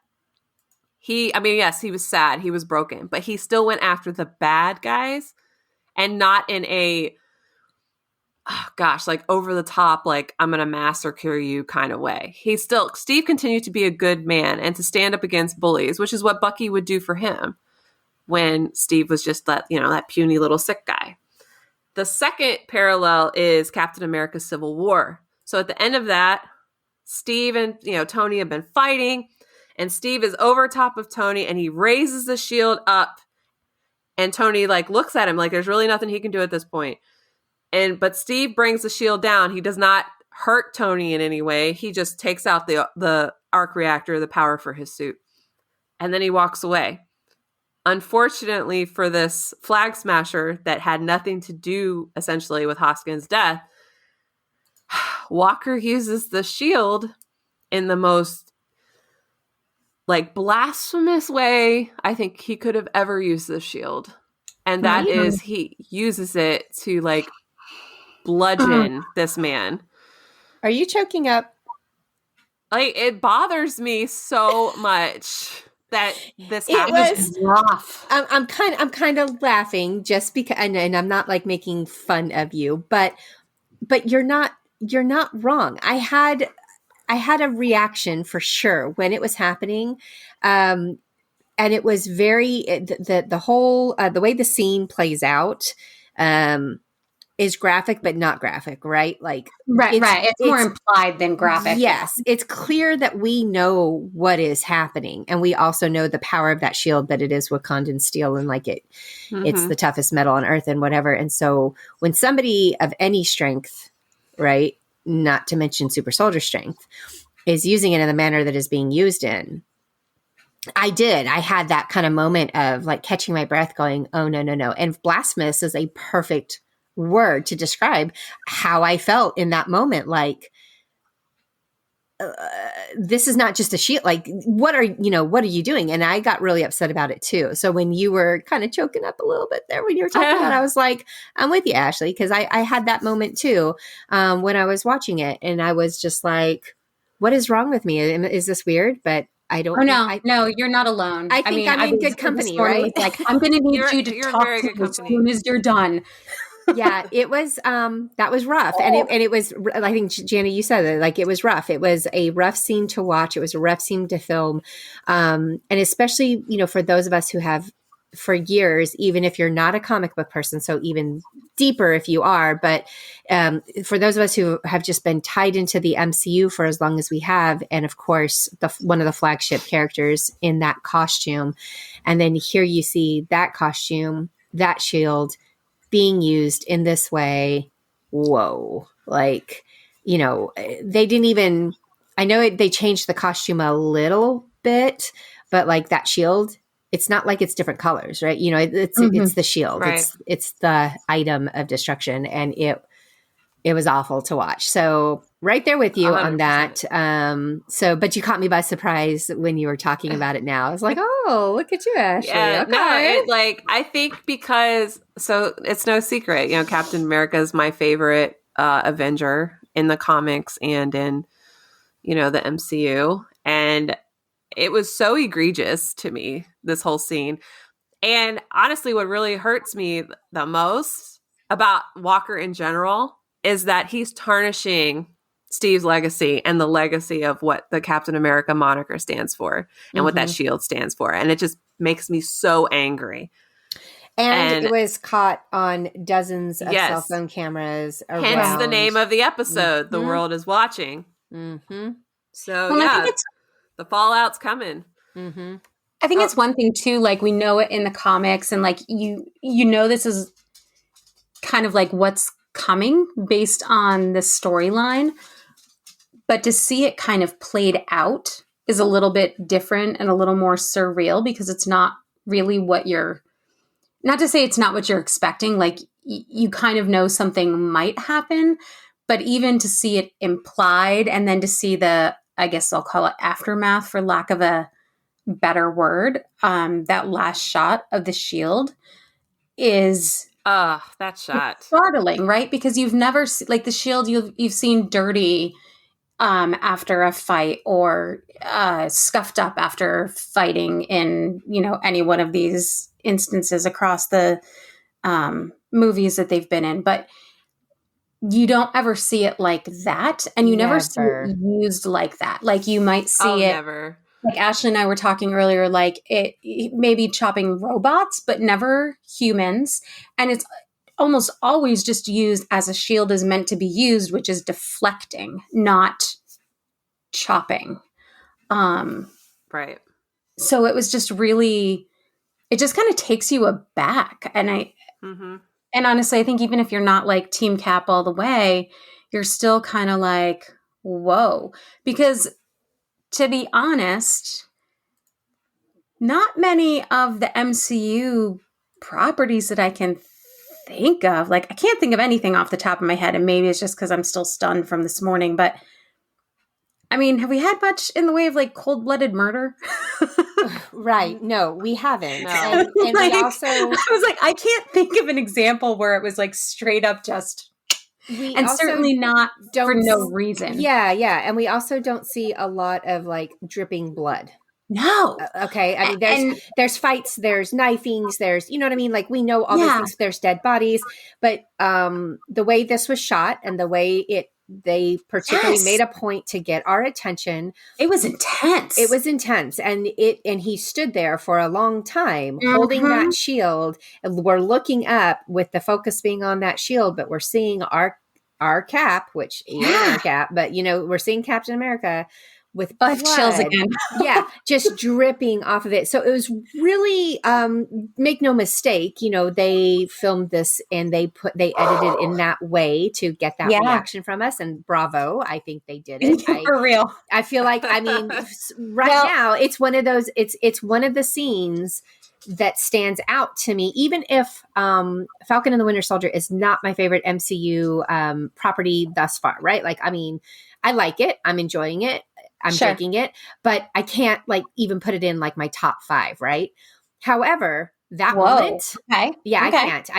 Yes, he was sad. He was broken. But he still went after the bad guys, and not in a, like over the top, like I'm going to massacre you kind of way. Steve continued to be a good man and to stand up against bullies, which is what Bucky would do for him when Steve was just that puny little sick guy. The second parallel is Captain America Civil War. So at the end of that, Steve and Tony have been fighting, and Steve is over top of Tony, and he raises the shield up, and Tony looks at him like there's really nothing he can do at this point. But Steve brings the shield down. He does not hurt Tony in any way. He just takes out the arc reactor, the power for his suit, and then he walks away. Unfortunately for this Flag Smasher that had nothing to do essentially with Hoskins' death, Walker uses the shield in the most blasphemous way I think he could have ever used the shield. And that is, he uses it to bludgeon this man. Are you choking up? It bothers me so much that this It happens. was rough. I'm kind of laughing just because, and I'm not making fun of you, but you're not wrong. I had a reaction for sure when it was happening, and it was very the whole the way the scene plays out is graphic but not graphic, right? Right. It's more implied than graphic. Yes, it's clear that we know what is happening, and we also know the power of that shield, that it is Wakandan steel, and it's the toughest metal on earth and whatever. And so when somebody of any strength, right, not to mention super soldier strength, is using it in the manner that is being used in, I had that kind of moment of catching my breath going, oh, no. And blasphemous is a perfect word to describe how I felt in that moment. This is not just a shield. What are you doing? And I got really upset about it too. So when you were kind of choking up a little bit there when you were talking about it, I was like, I'm with you, Ashley, because I had that moment too when I was watching it, and I was just like, what is wrong with me? Is this weird? But I don't. Oh no, you're not alone. I think I'm in good company, right? I'm going to need you to talk to me as soon as you're done. Yeah, it was that was rough. And it was, I think Jana, you said that it was rough. It was a rough scene to watch. It was a rough scene to film. And especially, for those of us who have for years, even if you're not a comic book person, so even deeper if you are, but for those of us who have just been tied into the MCU for as long as we have, and of course one of the flagship characters in that costume, and then here you see that costume, that shield being used in this way. Whoa. They didn't even, I know they changed the costume a little bit, but that shield, it's not it's different colors, right? It's the shield. Right. It's the item of destruction, and it was awful to watch. So right there with you 100%. On that. But you caught me by surprise when you were talking about it now. I was like, oh, look at you, Ashley. Yeah, okay. No, I think because, so it's no secret, Captain America is my favorite Avenger in the comics and in, the MCU. And it was so egregious to me, this whole scene. And honestly, what really hurts me the most about Walker in general is that he's tarnishing Steve's legacy and the legacy of what the Captain America moniker stands for and what that shield stands for. And it just makes me so angry. And it was caught on dozens of cell phone cameras around. Hence the name of the episode, The World is Watching. So, I think the fallout's coming. I think it's one thing, too, like, we know it in the comics, and, like, you know this is kind of, like, what's coming based on the storyline. But to see it kind of played out is a little bit different and a little more surreal, because it's not really what you're... Not to say it's not what you're expecting, like you kind of know something might happen, but even to see it implied and then to see the, I guess I'll call it aftermath for lack of a better word, that last shot of the shield is... that shot. Startling, right? Because you've never, like the shield you've seen dirty after a fight or scuffed up after fighting in, any one of these instances across the movies that they've been in, but you don't ever see it like that, and you never see it used like that. Like you might see it never. Like Ashley and I were talking earlier, like it maybe chopping robots but never humans, and it's almost always just used as a shield is meant to be used, which is deflecting, not chopping. Right. So it was just really, it just kind of takes you aback. And and honestly, I think even if you're not like Team Cap all the way, you're still kind of like, whoa. Because to be honest, not many of the MCU properties that I can think of, like I can't think of anything off the top of my head, and maybe it's just because I'm still stunned from this morning, but I mean, have we had much in the way of like cold-blooded murder? Right. No, we haven't. No. And Like, we also... I was like, I can't think of an example where it was like straight up just... And certainly not for no reason. Yeah, yeah. And we also don't see a lot of like dripping blood. No. Okay. I mean, there's fights, there's knifings, there's, you know what I mean? Like we know all these things, there's dead bodies, but the way this was shot and the way they particularly made a point to get our attention. It was intense. It was intense. And he stood there for a long time holding that shield. And we're looking up with the focus being on that shield, but we're seeing our Cap, which is our Cap, but we're seeing Captain America with blood. Chills again. Yeah, just dripping off of it. So it was really, make no mistake, they filmed this and they edited in that way to get that reaction from us. And bravo, I think they did it. For real. I feel like, I mean, now it's one of those, it's one of the scenes that stands out to me, even if Falcon and the Winter Soldier is not my favorite MCU property thus far, right? Like, I mean, I like it. I'm enjoying it. I'm taking it, but I can't like even put it in like my top 5, right? However, that moment, I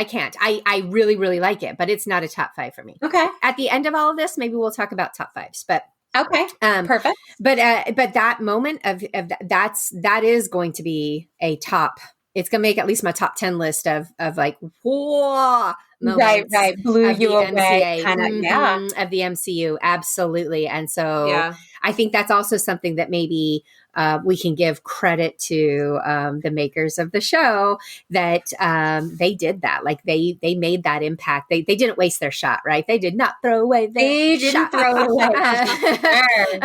can't. I really, really like it, but it's not a top 5 for me. Okay. At the end of all of this, maybe we'll talk about top 5s, but okay, perfect. But that moment of that is going to be a top. It's going to make at least my top 10 list of like, whoa, moments. Right. Blew you away. Kind of, of the MCU. Absolutely. And so I think that's also something that maybe we can give credit to the makers of the show that they did that. Like they made that impact. They didn't waste their shot, right? They did not throw away their shot. Throw it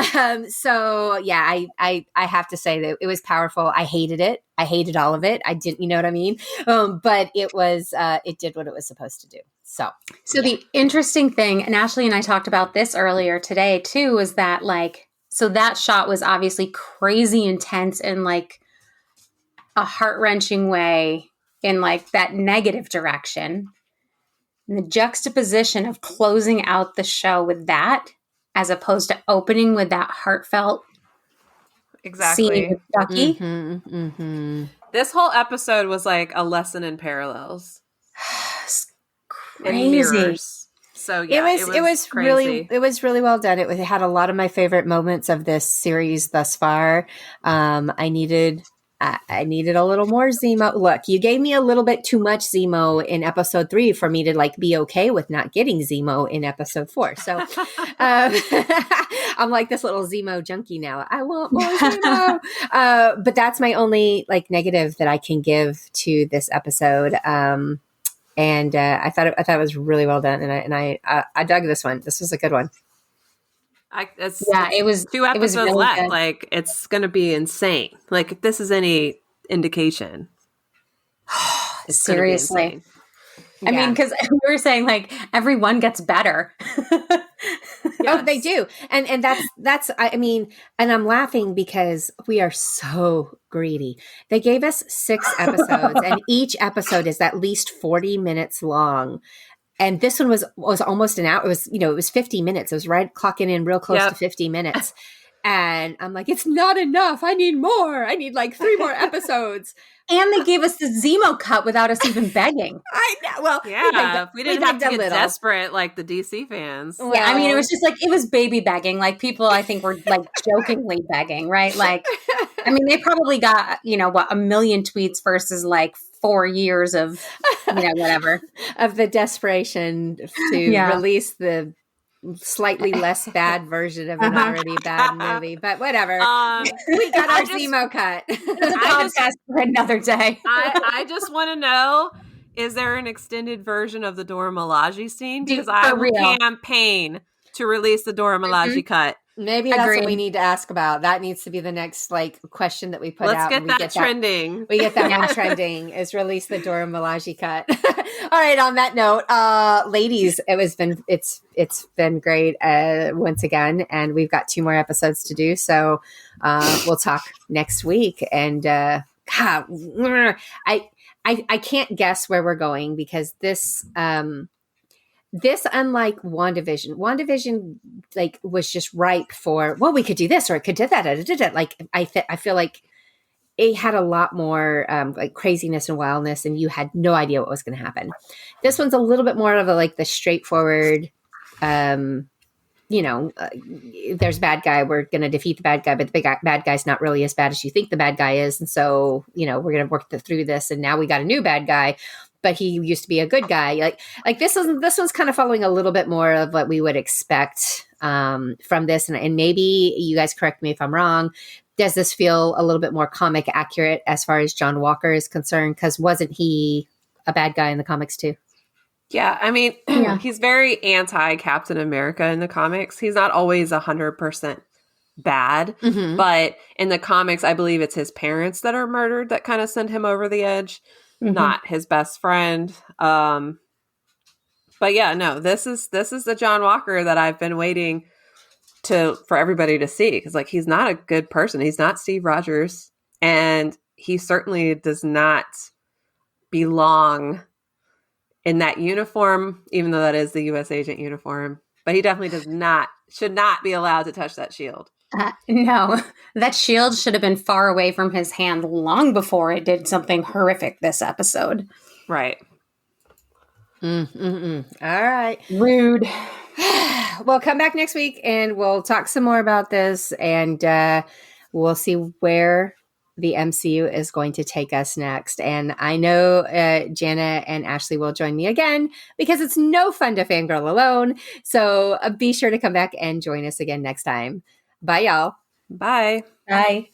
away. So yeah, I have to say that it was powerful. I hated it. I hated all of it. I didn't, you know what I mean? But it was, it did what it was supposed to do. So the interesting thing, and Ashley and I talked about this earlier today too, was that like, so that shot was obviously crazy intense in like a heart-wrenching way in like that negative direction. And the juxtaposition of closing out the show with that, as opposed to opening with that heartfelt scene with Ducky. This whole episode was like a lesson in parallels. Crazy. And mirrors. So yeah, it was really well done. It had a lot of my favorite moments of this series thus far. I needed I needed a little more Zemo. Look, you gave me a little bit too much Zemo in episode 3 for me to like be okay with not getting Zemo in episode 4. So I'm like this little Zemo junkie now. I want more Zemo. But that's my only like negative that I can give to this episode. And I thought it was really well done, and I dug this one. This was a good one. It was 2 episodes it was really left. good. Like it's going to be insane. Like if this is any indication, it's gonna be Seriously. insane. I mean, because we were saying like everyone gets better. Oh, they do. And that's, I mean, and I'm laughing because we are so greedy. They gave us 6 episodes and each episode is at least 40 minutes long. And this one was almost an hour. It was 50 minutes. It was right clocking in real close to 50 minutes. And I'm like, it's not enough. I need more. I need like 3 more episodes. And they gave us the Zemo cut without us even begging. I know. Well, we didn't have to get desperate like the DC fans. Well, yeah, I mean, it was just like, it was baby begging. Like people, I think, were like jokingly begging, right? Like, I mean, they probably got, a million tweets versus like 4 years of, whatever. Of the desperation to release the slightly less bad version of an already bad movie, but whatever. We got our Zemo cut. It's a podcast for another day. I just want to know, is there an extended version of the Dora Milaje scene? Because I will campaign to release the Dora Milaje cut. Maybe that's what we need to ask about. That needs to be the next question that we put out. Let's get that trending. We get that one trending, is release the Dora Milaje cut. All right. On that note, ladies, it's been great once again, and we've got 2 more episodes to do. So we'll talk next week. And God, I can't guess where we're going because this. This, unlike WandaVision, like was just ripe for, well, we could do this or it could do that. Like I feel like it had a lot more like craziness and wildness, and you had no idea what was going to happen. This one's a little bit more of the straightforward. There's a bad guy. We're going to defeat the bad guy, but the bad guy's not really as bad as you think the bad guy is, and so we're going to work through this. And now we got a new bad guy. But he used to be a good guy. Like this one's kind of following a little bit more of what we would expect from this. And maybe you guys correct me if I'm wrong. Does this feel a little bit more comic accurate as far as John Walker is concerned? Because wasn't he a bad guy in the comics too? Yeah, I mean, he's very anti-Captain America in the comics. He's not always 100% bad, but in the comics, I believe it's his parents that are murdered that kind of send him over the edge. Not his best friend. But yeah, no, this is the John Walker that I've been waiting for everybody to see. Because like, he's not a good person. He's not Steve Rogers. And he certainly does not belong in that uniform, even though that is the U.S. agent uniform. But he definitely should not be allowed to touch that shield. No, that shield should have been far away from his hand long before it did something horrific this episode. Right. All right. Rude. Well, come back next week and we'll talk some more about this, and we'll see where the MCU is going to take us next. And I know Jana and Ashley will join me again because it's no fun to fangirl alone. So be sure to come back and join us again next time. Bye, y'all. Bye. Bye.